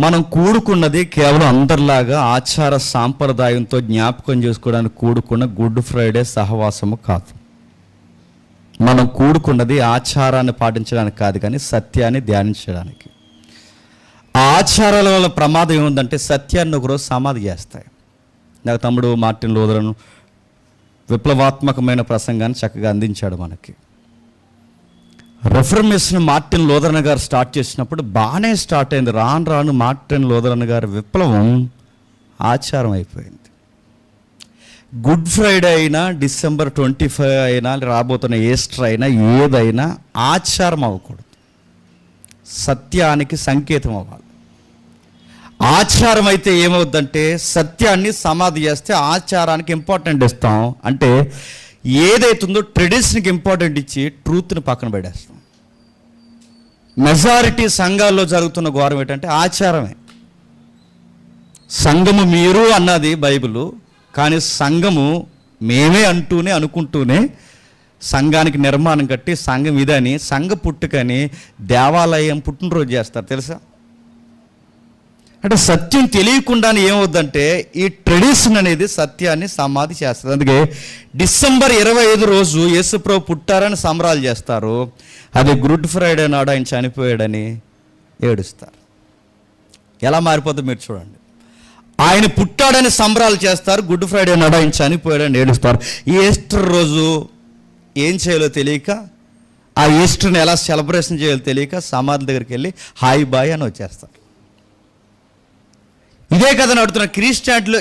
మనం కూడుకున్నది కేవలం అందరిలాగా ఆచార సాంప్రదాయంతో జ్ఞాపకం చేసుకోవడానికి కూడుకున్న గుడ్ ఫ్రైడే సహవాసము కాదు. మనం కూడుకున్నది ఆచారాన్ని పాటించడానికి కాదు, కానీ సత్యాన్ని ధ్యానించడానికి. ఆ ఆచారాల వల్ల ప్రమాదం ఏముందంటే సత్యాన్ని ఒకరోజు సమాధి చేస్తాయి. నాకు తమ్ముడు మార్టిన్ లూథరన్ విప్లవాత్మకమైన ప్రసంగాన్ని చక్కగా అందించాడు మనకి. రెఫర్మేషన్ మార్టిన్ లూథరన్ గారు స్టార్ట్ చేసినప్పుడు బాగానే స్టార్ట్ అయింది. రాను రాను మార్టిన్ లూథరన్ గారి విప్లవం ఆచారం అయిపోయింది. గుడ్ ఫ్రైడే అయినా, డిసెంబర్ 25 అయినా, రాబోతున్న ఈస్టర్ అయినా, ఏదైనా ఆచారం అవ్వకూడదు, సత్యానికి సంకేతం అవ్వాలి. ఆచారం అయితే ఏమవుద్దంటే సత్యాన్ని సమాధి చేస్తే ఆచారానికి ఇంపార్టెంట్ ఇస్తాం. అంటే ఏదైతుందో ట్రెడిషన్కి ఇంపార్టెంట్ ఇచ్చి ట్రూత్ని పక్కన పెట్టేస్తాం. మెజారిటీ సంఘాల్లో జరుగుతున్న ఘోరం ఏంటంటే ఆచారమే. సంఘము మీరు అన్నది బైబిల్, కానీ సంఘము మేమే అంటూనే అనుకుంటూనే సంఘానికి నిర్మాణం కట్టి సంఘం ఇదని, సంఘ పుట్టుకని దేవాలయం పుట్టినరోజు చేస్తారు తెలుసా. అంటే సత్యం తెలియకుండానే ఏమవుద్దంటే ఈ ట్రెడిషన్ అనేది సత్యాన్ని సమాధి చేస్తుంది. అందుకే డిసెంబర్ 25 రోజు యేసుప్రభు పుట్టారని సంబరాలు చేస్తారు. అది గుడ్ ఫ్రైడే నాడు ఆయన చనిపోయాడని ఏడుస్తారు. ఎలా మారిపోతుంది మీరు చూడండి. ఆయన పుట్టాడని సంబరాలు చేస్తారు, గుడ్ ఫ్రైడే నాడు ఆయన చనిపోయాడని ఏడుస్తారు. ఈ ఈస్టర్ రోజు ఏం చేయాలో తెలియక, ఆ ఈస్టర్ని ఎలా సెలబ్రేషన్ చేయాలో తెలియక సమాధి దగ్గరికి వెళ్ళి హాయ్ బాయ్ అని వచ్చేస్తారు. ఇదే కదా నడుతున్న క్రిస్టియానిటీలో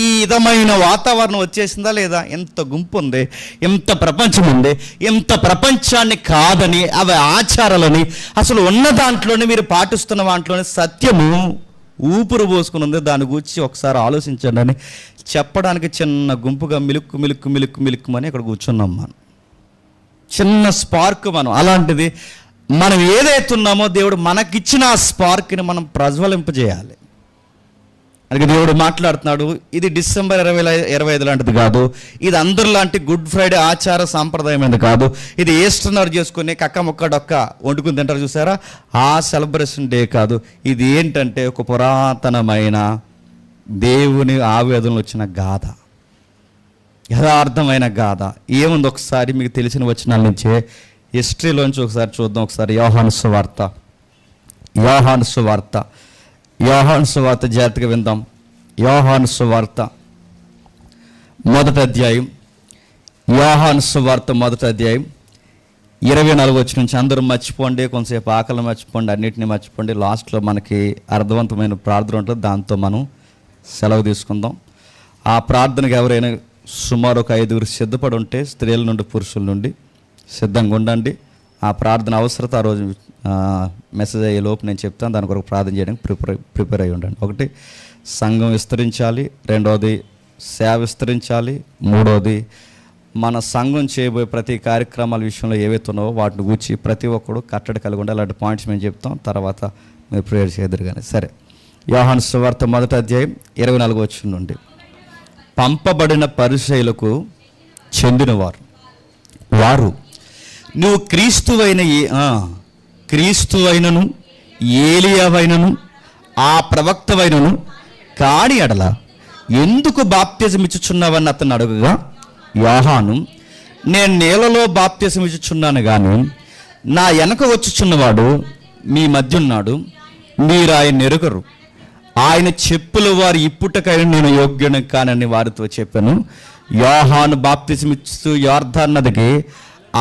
ఈ విధమైన వాతావరణం వచ్చేసిందా లేదా? ఎంత గుంపు ఉంది, ఎంత ప్రపంచం ఉంది, ఎంత ప్రపంచాన్ని కాదని అవి ఆచారాలని అసలు ఉన్న దాంట్లోనే మీరు పాటిస్తున్న దాంట్లోనే సత్యము ఊపిరి పోసుకుని ఉంది. దాని గురించి ఒకసారి ఆలోచించండి అని చెప్పడానికి చిన్న గుంపుగా మిలుక్కుమని ఇక్కడ కూర్చున్నాం. మనం చిన్న స్పార్క్ మనం. అలాంటిది మనం ఏదైతున్నామో దేవుడు మనకిచ్చిన ఆ స్పార్క్ని మనం ప్రజ్వలింపజేయాలి. అందుకే దేవుడు మాట్లాడుతున్నాడు, ఇది డిసెంబర్ 25 లాంటిది కాదు, ఇది అందరిలాంటి గుడ్ ఫ్రైడే ఆచార సాంప్రదాయమైనది కాదు, ఇది ఈస్టర్ నాడు చేసుకుని కక్క ముక్క డొక్క వండుకుని తింటారు చూసారా, ఆ సెలబ్రేషన్ డే కాదు. ఇది ఏంటంటే ఒక పురాతనమైన దేవుని ఆవేదనలు వచ్చిన గాథ, యథార్థమైన గాథ. ఏముంది ఒకసారి మీకు తెలిసిన వచనాల నుంచే హిస్టరీలోంచి ఒకసారి చూద్దాం. ఒకసారి యోహాను సువార్త జాగ్రత్తగా విందాం. యోహాను సువార్త మొదటి అధ్యాయం 24 వచ్చిన నుంచి అందరూ మర్చిపోండి, కొంతసేపు ఆకలి మర్చిపోండి, అన్నిటిని మర్చిపోండి. లాస్ట్లో మనకి అర్థవంతమైన ప్రార్థన ఉంటుంది, దాంతో మనం సెలవు తీసుకుందాం. ఆ ప్రార్థనకు ఎవరైనా సుమారు ఒక 5 సిద్ధపడి ఉంటే స్త్రీల నుండి పురుషుల నుండి సిద్ధంగా ఉండండి. ఆ ప్రార్థన అవసరత ఆ రోజు మెసేజ్ అయ్యే లోపు నేను చెప్తాను, దాని కొరకు ప్రార్థన చేయడానికి ప్రిపేర్ అయ్యి ఉండండి. ఒకటి, సంఘం విస్తరించాలి. రెండవది, సేవ విస్తరించాలి. మూడవది, మన సంఘం చేయబోయే ప్రతి కార్యక్రమాల విషయంలో ఏవైతే ఉన్నావో వాటిని కూర్చి ప్రతి ఒక్కడు కట్టడి కలిగి ఉండాలి. అలాంటి పాయింట్స్ మేము చెప్తాం, తర్వాత మీరు ప్రేయర్ చేద్దరు. కానీ సరే, యోహాను సువార్త మొదటి అధ్యాయం 24 వచనం నుండి, పంపబడిన పరిసయ్యులకు చెందినవారు వారు నువ్వు క్రీస్తువైనను ఏలియావైనను ఆ ప్రవక్తవైనను కాని ఎడల ఎందుకు బాప్తిజం ఇచ్చుచున్నావని అతను అడుగగా, యోహాను, నేను నీళ్ళలో బాప్తిజం ఇచ్చుచున్నాను కానీ నా వెనక వచ్చుచున్నవాడు మీ మధ్య ఉన్నాడు, మీరు ఆయన ఎరుగరు, ఆయన చెప్పుల వారు ఇప్పుటకైనా నేను యోగ్యుని కానని వారితో చెప్పాను. యోహాను బాప్తిజం ఇస్తూ యోర్దాను నదికి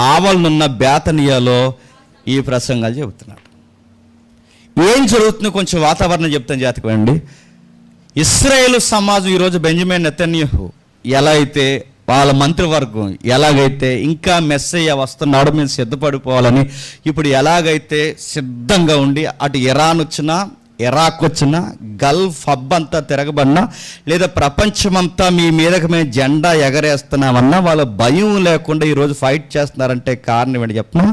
ఆవలనున్న బేతనియాలో ఈ ప్రసంగాలు చెబుతున్నాడు. ఏం జరుగుతుందో కొంచెం వాతావరణం చెప్తాను జాతకండి. ఇశ్రాయేలు సమాజం ఈరోజు బెంజమిన్ నెతన్యాహు ఎలా అయితే, వాళ్ళ మంత్రివర్గం ఎలాగైతే ఇంకా మెస్సయ్య వస్తున్నాడు మేము సిద్ధపడిపోవాలని ఇప్పుడు ఎలాగైతే సిద్ధంగా ఉండి, అటు ఇరాక్ వచ్చినా, గల్ఫ్ హబ్ అంతా తిరగబడినా, లేదా ప్రపంచమంతా మీ మీదకి మేము జెండా ఎగరేస్తున్నామన్నా వాళ్ళ భయం లేకుండా ఈరోజు ఫైట్ చేస్తున్నారంటే కారణం ఏంటి చెప్పినా,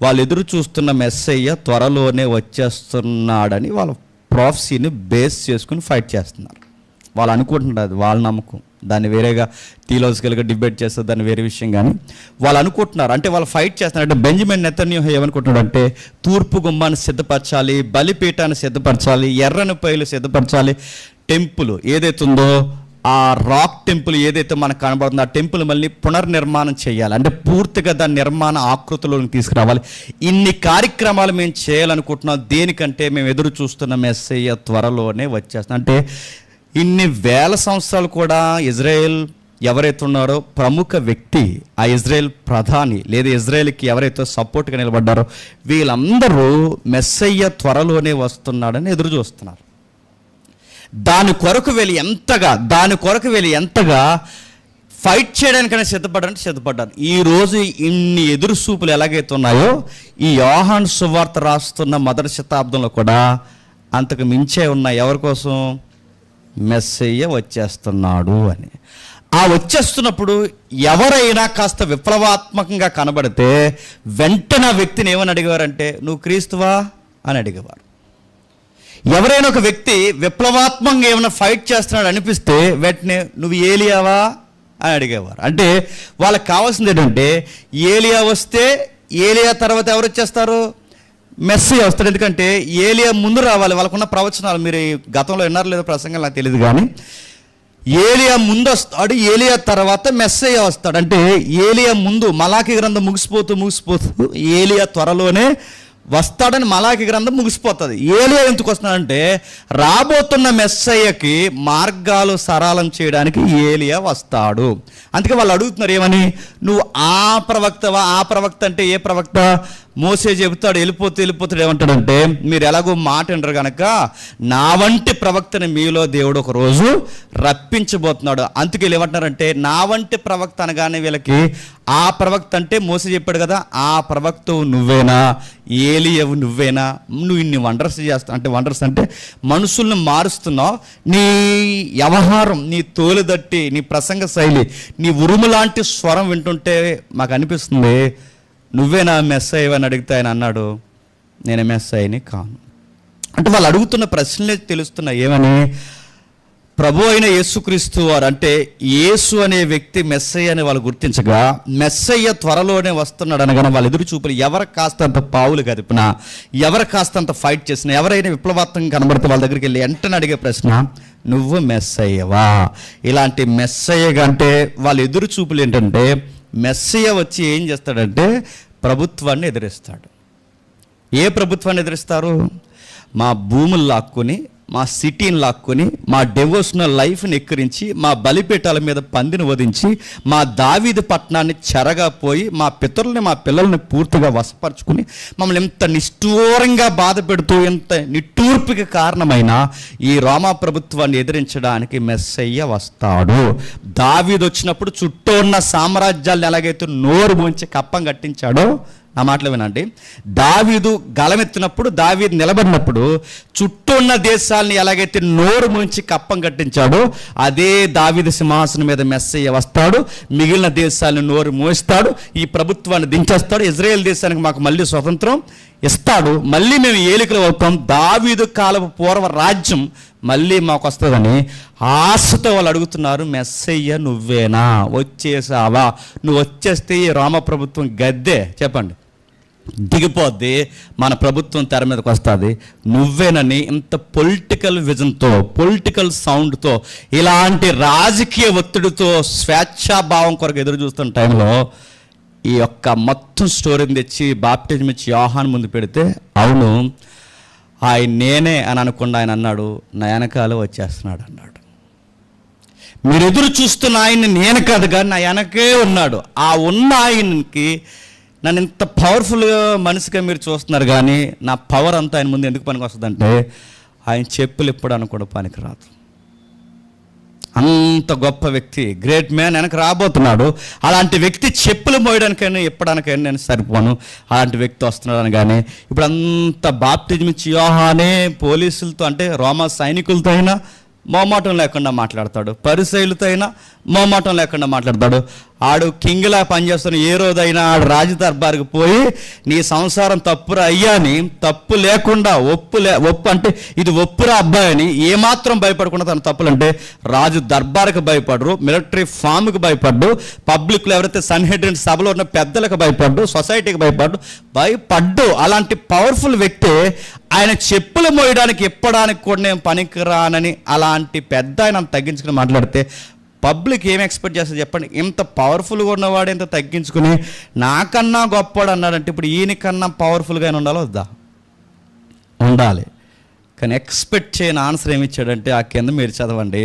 వాళ్ళు ఎదురు చూస్తున్న మెస్సయ్య త్వరలోనే వచ్చేస్తున్నాడని వాళ్ళ ప్రాఫెసీని బేస్ చేసుకుని ఫైట్ చేస్తున్నారు. వాళ్ళు అనుకుంటున్నారు, అది వాళ్ళ నమ్మకం. దాన్ని వేరేగా థియలాజికల్గా డిబేట్ చేస్తారు, దాన్ని వేరే విషయం. కానీ వాళ్ళు అనుకుంటున్నారు, అంటే వాళ్ళు ఫైట్ చేస్తున్నారు. అంటే బెంజమిన్ నెతన్యాహు ఏమనుకుంటున్నాడు అంటే తూర్పు గుమ్మాన్ని సిద్ధపరచాలి, బలిపీఠాన్ని సిద్ధపరచాలి, ఎర్రని పైలు సిద్ధపరచాలి, టెంపుల్ ఏదైతే ఉందో ఆ రాక్ టెంపుల్ ఏదైతే మనకు కనబడుతుందో ఆ టెంపుల్ మళ్ళీ పునర్నిర్మాణం చేయాలి, అంటే పూర్తిగా దాని నిర్మాణ ఆకృతిలోకి తీసుకురావాలి. ఇన్ని కార్యక్రమాలు మేము చేయాలనుకుంటున్నాం. దేనికంటే మేము ఎదురు చూస్తున్న మెస్సయ్య త్వరలోనే వచ్చేస్తున్నాం. అంటే ఇన్ని వేల సంవత్సరాలు కూడా ఇజ్రాయెల్ ఎవరైతే ఉన్నారో ప్రముఖ వ్యక్తి, ఆ ఇజ్రాయెల్ ప్రధాని లేదా ఇజ్రాయెల్కి ఎవరైతే సపోర్ట్గా నిలబడ్డారో వీళ్ళందరూ మెస్సయ్య త్వరలోనే వస్తున్నాడని ఎదురు చూస్తున్నారు. దాని కొరకు వీళ్ళు ఎంతగా ఫైట్ చేయడానికైనా సిద్ధపడ్డారు. ఈరోజు ఇన్ని ఎదురు చూపులు ఎలాగైతే ఉన్నాయో ఈ యోహాను సువార్త రాస్తున్న మొదటి శతాబ్దంలో కూడా అంతకు మించే ఉన్నాయి. ఎవరి కోసం? మెస్సయ్య వచ్చేస్తున్నాడు అని. ఆ వచ్చేస్తున్నప్పుడు ఎవరైనా కాస్త విప్లవాత్మకంగా కనబడితే వెంటనే ఆ వ్యక్తిని ఏమని అడిగేవారంటే నువ్వు క్రీస్తువా అని అడిగేవారు. ఎవరైనా ఒక వ్యక్తి విప్లవాత్మకంగా ఏమైనా ఫైట్ చేస్తున్నాడు అనిపిస్తే వెంటనే నువ్వు ఏలియావా అని అడిగేవారు. అంటే వాళ్ళకి కావాల్సింది ఏంటంటే ఏలియా వస్తే ఏలియా తర్వాత ఎవరు వచ్చేస్తారు? మెస్సయ్య వస్తాడు. ఎందుకంటే ఏలియా ముందు రావాలి. వాళ్ళకున్న ప్రవచనాలు మీరు గతంలో విన్నారో లేదో ప్రసంగం నాకు తెలియదు, కానీ ఏలియా ముందు వస్తాడు, ఏలియా తర్వాత మెస్సయ్య వస్తాడు. అంటే ఏలియా ముందు మలాకి గ్రంథం ముగిసిపోతూ ఏలియా త్వరలోనే వస్తాడని మలాకి గ్రంథం ముగిసిపోతుంది. ఏలియా ఎందుకు వస్తున్నాడంటే రాబోతున్న మెస్సయ్యకి మార్గాలు సరళం చేయడానికి ఏలియా వస్తాడు. అందుకే వాళ్ళు అడుగుతున్నారు ఏమని, నువ్వు ఆ ప్రవక్తవా? ఆ ప్రవక్త అంటే ఏ ప్రవక్త? మోసే చెబుతాడు వెళ్ళిపోతాడు. ఏమంటాడంటే మీరు ఎలాగో మాట వినరు కనుక నా వంటి ప్రవక్తని మీలో దేవుడు ఒక రోజు రప్పించబోతున్నాడు. అందుకే వీళ్ళు ఏమంటున్నారంటే నా వంటి ప్రవక్త అనగానే వీళ్ళకి ఆ ప్రవక్త అంటే మోసే చెప్పాడు కదా, ఆ ప్రవక్తవు నువ్వేనా? ఏలియావు నువ్వేనా? నువ్వు ఇన్ని వండర్స్ చేస్తావు. అంటే వండర్స్ అంటే మనుషుల్ని మారుస్తున్నావు. నీ వ్యవహారం, నీ తోలుదట్టి, నీ ప్రసంగ శైలి, నీ ఉరుము లాంటి స్వరం వింటుంటే మాకు అనిపిస్తుంది నువ్వేనా మెస్సయ్య అని అడిగితే ఆయన అన్నాడు నేను మెస్సయ్యని కాను. అంటే వాళ్ళు అడుగుతున్న ప్రశ్నలే తెలుస్తున్నాయి. ఏమని? ప్రభు అయిన యేసుక్రీస్తు వారు, అంటే యేసు అనే వ్యక్తి మెస్సయ్య అని వాళ్ళు గుర్తించగా మెస్సయ్య త్వరలోనే వస్తున్నాడు అనగానే వాళ్ళ ఎదురు చూపులు ఎవరు కాస్తంత పావులు కదిపినా, ఎవరు కాస్తంత ఫైట్ చేసినా, ఎవరైనా విప్లవాత్మకంగా కనబడితే వాళ్ళ దగ్గరికి వెళ్ళి వెంటనే అడిగే ప్రశ్న నువ్వు మెస్సయ్యవా? ఇలాంటి మెస్సయ్యగా అంటే వాళ్ళ ఎదురు చూపులు ఏంటంటే మెస్సయ్య వచ్చి ఏం చేస్తాడంటే ప్రభుత్వాన్ని ఎదిరిస్తాడు. ఏ ప్రభుత్వాన్ని ఎదిరిస్తారు? మా భూములు లాక్కొని, మా సిటీని లాక్కొని, మా డెవోషనల్ లైఫ్ని ఎక్కిరించి, మా బలిపీఠాల మీద పందిని వధించి, మా దావీదు పట్టణాన్ని చెరగా పోయి, మా పితరుల్ని మా పిల్లల్ని పూర్తిగా వశపరుచుకుని, మమ్మల్ని ఎంత నిష్ఠూరంగా బాధ పెడుతూ ఎంత నిట్టూర్పుకి కారణమైన ఈ రోమా ప్రభుత్వాన్ని ఎదిరించడానికి మెస్సయ్య వస్తాడు. దావీదు వచ్చినప్పుడు చుట్టూ ఉన్న సామ్రాజ్యాలను ఎలాగైతే నోరు మూయించి కప్పం కట్టించాడో, ఆ మాటలు వినండి, దావీదు గలమెత్తినప్పుడు, దావీదు నిలబడినప్పుడు చుట్టూ ఉన్న దేశాలని ఎలాగైతే నోరు ముంచి కప్పం కట్టించాడో అదే దావీదు సింహాసనం మీద మెస్సయ్య వస్తాడు. మిగిలిన దేశాలను నోరు మోస్తాడు, ఈ ప్రభుత్వాన్ని దించేస్తాడు. ఇజ్రాయెల్ దేశానికి మాకు మళ్ళీ స్వతంత్రం ఇస్తాడు. మళ్ళీ మేము ఏలికలు అవుతాం. దావీదు కాలపు పూర్వ రాజ్యం మళ్ళీ మాకు వస్తుందని ఆశతో వాళ్ళు అడుగుతున్నారు. మెస్సయ్య నువ్వేనా? వచ్చేసావా? నువ్వు వచ్చేస్తే ఈ రామ ప్రభుత్వం గద్దె చెప్పండి దిగిపోద్ది, మన ప్రభుత్వం తెర మీదకి వస్తుంది. నువ్వేనని ఇంత పొలిటికల్ విజన్తో, పొలిటికల్ సౌండ్తో, ఇలాంటి రాజకీయ ఒత్తిడితో స్వేచ్ఛాభావం కొరకు ఎదురు చూస్తున్న టైంలో ఈ యొక్క మొత్తం స్టోరీని తెచ్చి బాప్టిజం ఇచ్చి యోహాను ముందు పెడితే అవును ఆయన నేనే అని అనుకుండా ఆయన అన్నాడు నా వెనకాల వచ్చేస్తున్నాడు అన్నాడు. మీరు ఎదురు చూస్తున్న ఆయన్ని నేను కాదు కానీ నా వెనకే ఉన్నాడు. ఆ ఉన్న ఆయనకి నన్ను ఇంత పవర్ఫుల్గా మనిషిగా మీరు చూస్తున్నారు, కానీ నా పవర్ అంతా ఆయన ముందు ఎందుకు పనికి వస్తుందంటే ఆయన చెప్పులు ఎప్పుడు అనుకోవడం పనికి రాదు. అంత గొప్ప వ్యక్తి, గ్రేట్ మ్యాన్ వెనక రాబోతున్నాడు. అలాంటి వ్యక్తి చెప్పులు మోయడానికైనా ఎప్పడానికైనా నేను సరిపోను. అలాంటి వ్యక్తి వస్తున్నాడు అనగానే ఇప్పుడు అంత బాప్టిజం ఇచ్చి యోహానే పోలీసులతో, అంటే రోమా సైనికులతో అయినా మోమాటం లేకుండా మాట్లాడతాడు, పరిసయ్యులతో అయినా మోమాటం లేకుండా మాట్లాడతాడు. ఆడు కింగ్లా పనిచేస్తున్న ఏ రోజైనా ఆడు రాజు దర్బార్కి పోయి నీ సంసారం తప్పురా అయ్యా అని, తప్పు లేకుండా ఒప్పు అంటే ఇది ఒప్పురా అబ్బాయి అని ఏమాత్రం భయపడకుండా తన తప్పులంటే రాజు దర్బార్కి భయపడరు, మిలిటరీ ఫామ్కి భయపడ్డు, పబ్లిక్లో ఎవరైతే సన్హెడ్రిన్ సభలో ఉన్న పెద్దలకు భయపడ్డు, సొసైటీకి భయపడ్డు. అలాంటి పవర్ఫుల్ వ్యక్తి ఆయన చెప్పులు మోయడానికి ఇప్పడానికి కూడా నేను పనికిరానని అలాంటి పెద్ద ఆయన తగ్గించుకుని మాట్లాడితే పబ్లిక్ ఏం ఎక్స్పెక్ట్ చేస్తారు చెప్పండి? ఇంత పవర్ఫుల్గా ఉన్నవాడు ఇంత తగ్గించుకుని నాకన్నా గొప్పవాడు అన్నాడంటే ఇప్పుడు ఈయనకన్నా పవర్ఫుల్గా ఆయన ఉండాలో వద్దా? ఉండాలి. కానీ ఎక్స్పెక్ట్ చేయని ఆన్సర్ ఏమి ఇచ్చాడంటే ఆ కింద మీరు చదవండి.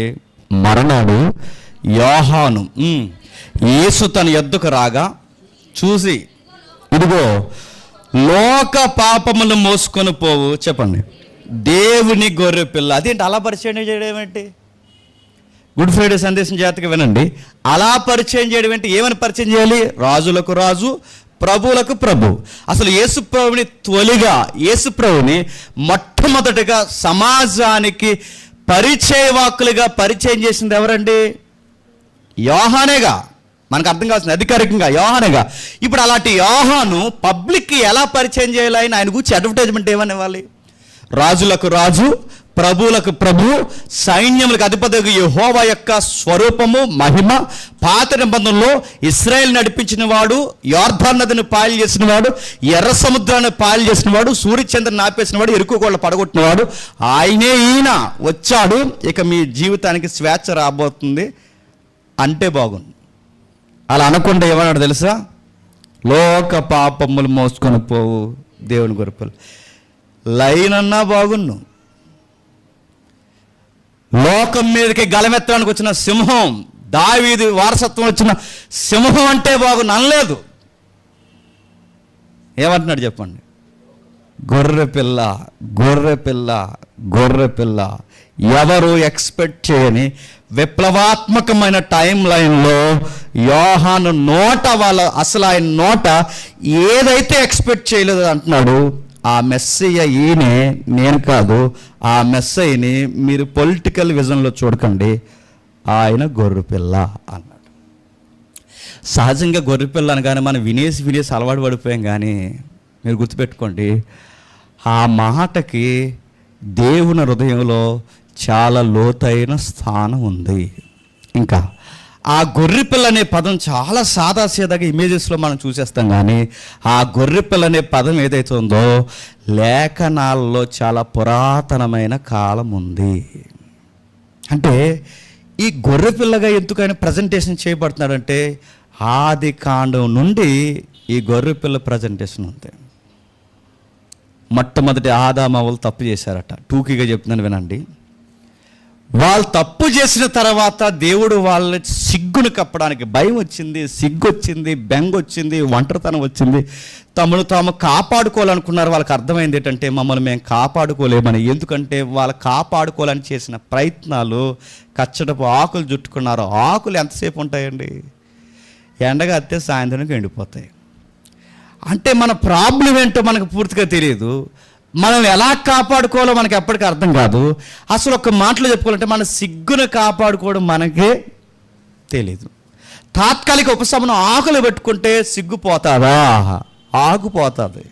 మరణాడు యోహాను యేసు తన యొద్దకు రాగా చూసి, ఇదిగో లోక పాపములు మోసుకొని పోవు, చెప్పండి, దేవుని గొర్రె పిల్ల. అదేంటి అలా పరిచయం చేయడం ఏంటి? గుడ్ ఫ్రైడే సందేశం జాతక వినండి. అలా పరిచయం చేయడం ఏంటి? ఏమని పరిచయం చేయాలి? రాజులకు రాజు, ప్రభువులకు ప్రభు. అసలు యేసుప్రభుని తొలిగా, యేసుప్రభుని మొట్టమొదటిగా సమాజానికి పరిచయవాకులుగా పరిచయం చేసింది ఎవరండి? యోహానేగా. మనకు అర్థం కావాల్సింది అధికారికంగా యోహానేగా. ఇప్పుడు అలాంటి యోహాను పబ్లిక్కి ఎలా పరిచయం చేయాలి? ఆయన గురించి అడ్వర్టైజ్మెంట్ ఏమని ఇవ్వాలి? రాజులకు రాజు, ప్రభువులకు ప్రభు, సైన్యములకు అధిపతి యెహోవా యొక్క స్వరూపము, మహిమ, పాత నిబంధనలో ఇశ్రాయేల్ నడిపించిన వాడు, యోర్దాను నదిని పాయలు చేసిన వాడు, ఎర్ర సముద్రాన్ని పాయలు చేసిన వాడు, సూర్యచంద్రుని ఆపేసిన వాడు, ఎరుకు గోళ్ళ పడగొట్టిన వాడు, ఆయనే ఈయన వచ్చాడు. ఇక మీ జీవితానికి స్వేచ్ఛ రాబోతుంది అంటే బాగుంది. అలా అనకుండా ఏమన్నాడు తెలుసా? లోక పాపములు మోసుకొని పోవు దేవుని గొర్రెపిల్ల. లైన్ అన్నా బాగున్ను. లోకం మీదకి గలమెత్తడానికి వచ్చిన సింహం, దావీదు వారసత్వం వచ్చిన సింహం అంటే బాగుండు అనలేదు. ఏమంటున్నాడు చెప్పండి? గొర్రె పిల్ల, గొర్రె పిల్ల, గొర్రె పిల్ల. ఎవరు ఎక్స్పెక్ట్ చేయని విప్లవాత్మకమైన టైం లైన్లో యోహాను నోట, అసలు ఆయన నోట ఏదైతే ఎక్స్పెక్ట్ చేయలేదు అంటున్నాడు. ఆ మెస్సయ్య ఈయనే, నేను కాదు. ఆ మెస్సయ్యని మీరు పొలిటికల్ విజన్లో చూడకండి, ఆయన గొర్రెపిల్ల అన్నాడు. సహజంగా గొర్రెపిల్ల అనగానే మనం వినేసి అలవాటు పడిపోయాం. కానీ మీరు గుర్తుపెట్టుకోండి, ఆ మాటకి దేవుని హృదయంలో చాలా లోతైన స్థానం ఉంది. ఇంకా ఆ గొర్రెపిల్ల అనే పదం చాలా సాదాసీదాగా ఇమేజెస్లో మనం చూసేస్తాం. కానీ ఆ గొర్రెపిల్ల అనే పదం ఏదైతే ఉందో లేఖనాల్లో చాలా పురాతనమైన కాలం ఉంది. అంటే ఈ గొర్రెపిల్లగా ఎందుకైనా ప్రజెంటేషన్ చేయబడుతున్నాడంటే ఆది కాండం నుండి ఈ గొర్రెపిల్ల ప్రజెంటేషన్ ఉంది. మొట్టమొదటి ఆదామవ్వలు తప్పు చేశారట. టూకీగా చెప్తున్నాను వినండి. వాళ్ళు తప్పు చేసిన తర్వాత దేవుడు వాళ్ళ సిగ్గును కప్పడానికి, భయం వచ్చింది, సిగ్గు వచ్చింది, బెంగ వచ్చింది, ఒంటరితనం వచ్చింది, తమను తాము కాపాడుకోవాలనుకున్నారు. వాళ్ళకి అర్థమైంది ఏంటంటే మమ్మల్ని మేము కాపాడుకోలేమని. ఎందుకంటే వాళ్ళు కాపాడుకోవాలని చేసిన ప్రయత్నాలు కచ్చడపు ఆకులు చుట్టుకున్నారు. ఆకులు ఎంతసేపు ఉంటాయండి? ఎండగా అత్తే సాయంత్రానికి ఎండిపోతాయి. అంటే మన ప్రాబ్లం ఏంటో మనకు పూర్తిగా తెలియదు. మనం ఎలా కాపాడుకోవాలో మనకి ఎప్పటికీ అర్థం కాదు. అసలు ఒక మాటలో చెప్పుకోవాలంటే మన సిగ్గును కాపాడుకోవడం మనకే తెలీదు. తాత్కాలిక ఉపశమనం ఆకులు పెట్టుకుంటే సిగ్గుపోతాదా? ఆగుపోతుంది.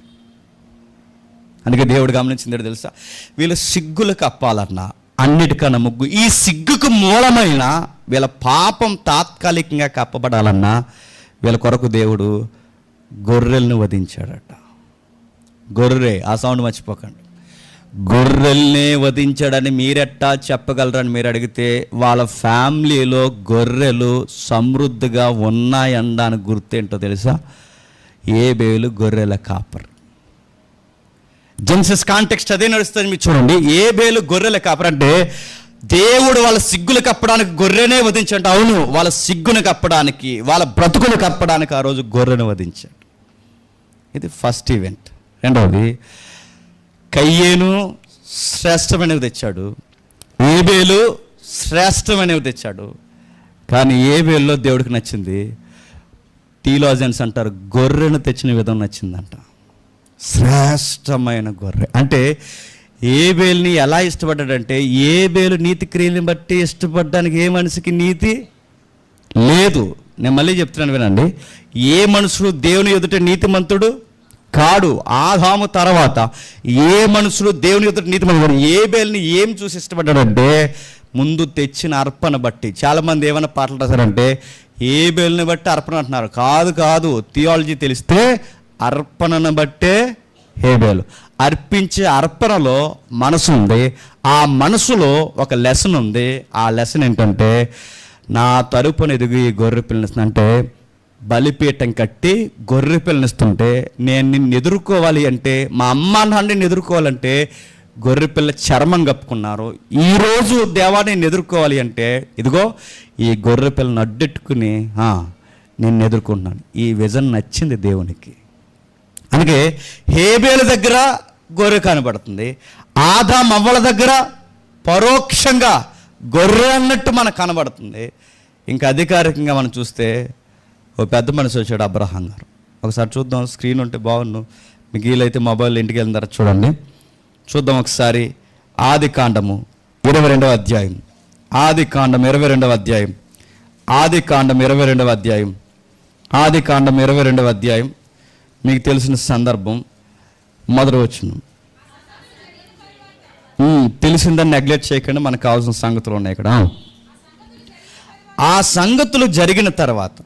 అందుకే దేవుడు గమనించింది తెలుసా? వీళ్ళు సిగ్గులు కప్పాలన్నా అన్నిటికన్నా ముగ్గు, ఈ సిగ్గుకు మూలమైన వీళ్ళ పాపం తాత్కాలికంగా కప్పబడాలన్నా వీళ్ళ కొరకు దేవుడు గొర్రెలను వధించాడట. గొర్రె, ఆ సౌండ్ మర్చిపోకండి. గొర్రెల్నే వధించాడని మీరెట్టా చెప్పగలరని మీరు అడిగితే వాళ్ళ ఫ్యామిలీలో గొర్రెలు సమృద్ధిగా ఉన్నాయనడానికి గుర్తేంటో తెలుసా? ఏబేలు గొర్రెల కాపర్. జెన్సిస్ కాంటెక్స్ట్ అదే నడుస్తుంది. మీరు చూడండి, ఏబేలు గొర్రెల కాపర్ అంటే దేవుడు వాళ్ళ సిగ్గులు కప్పడానికి గొర్రెనే వధించాడు. అవును, వాళ్ళ సిగ్గును కప్పడానికి, వాళ్ళ బ్రతుకును కప్పడానికి ఆ రోజు గొర్రెను వధించాడు. ఇది ఫస్ట్ ఈవెంట్. రెండవది, కయ్యేను శ్రేష్టమైనవి తెచ్చాడు, ఏబేలు శ్రేష్టమైనవి తెచ్చాడు. కానీ ఏబేలులో దేవుడికి నచ్చింది, థియోలాజియన్స్ అంటారు, గొర్రెను తెచ్చిన విధం నచ్చిందంట. శ్రేష్టమైన గొర్రె అంటే ఏబేలుని ఎలా ఇష్టపడ్డాడంటే, ఏబేలు నీతి క్రియలను బట్టి ఇష్టపడడానికి ఏ మనిషికి నీతి లేదు. నేను మళ్ళీ చెప్తున్నాను వినండి, ఏ మనుషుడు దేవుని ఎదుట నీతిమంతుడు కాడు. ఆదాము తర్వాత ఏ మనుషుడు దేవుని ఎదుట నీతిమంతుడు? ఏబేలుని ఏం చూసి ఇష్టపడ్డాడంటే ముందు తెచ్చిన అర్పణ బట్టి. చాలామంది ఏమైనా పాటలు రాశారంటే ఏబేలుని బట్టి అర్పణ అంటున్నారు. కాదు కాదు, థియాలజీ తెలిస్తే అర్పణను బట్టే హేబేలు. అర్పించే అర్పణలో మనసు ఉంది, ఆ మనసులో ఒక లెసన్ ఉంది. ఆ లెసన్ ఏంటంటే, నా తరపున ఎదిగి గొర్రె పిల్లనిస్తుంది అంటే, బలిపీఠం కట్టి గొర్రె పిల్లనిస్తుంటే నేను నిన్ను ఎదుర్కోవాలి అంటే, మా అమ్మ నాన్నని ఎదుర్కోవాలంటే గొర్రెపిల్ల చర్మం కప్పుకున్నారు. ఈరోజు దేవా నేను ఎదుర్కోవాలి అంటే ఇదిగో ఈ గొర్రెపిల్లను అడ్డెట్టుకుని నేను ఎదుర్కొంటున్నాను. ఈ విజన్ నచ్చింది దేవునికి. అందుకే హేబేలు దగ్గర గొర్రె కనబడుతుంది, ఆదాము అవ్వల దగ్గర పరోక్షంగా గొర్రె అన్నట్టు మనకు కనబడుతుంది. ఇంకా అధికారికంగా మనం చూస్తే ఓ పెద్ద మనిషి వచ్చాడు, అబ్రహాం గారు. ఒకసారి చూద్దాం, స్క్రీన్ ఉంటే బాగుండు. మీకు వీలైతే మొబైల్ ఇంటికి వెళ్ళిన తర్వాత చూడండి. చూద్దాం ఒకసారి. ఆదికాండము 22వ అధ్యాయం, ఆదికాండం 22వ అధ్యాయం, ఆదికాండం 22వ అధ్యాయం, ఆదికాండం 22వ అధ్యాయం. మీకు తెలిసిన సందర్భం మొదటి వచనం. తెలిసిందని నెగ్లెక్ట్ చేయకుండా మనకు కావాల్సిన సంగతులు ఉన్నాయి ఇక్కడ. ఆ సంగతులు జరిగిన తర్వాత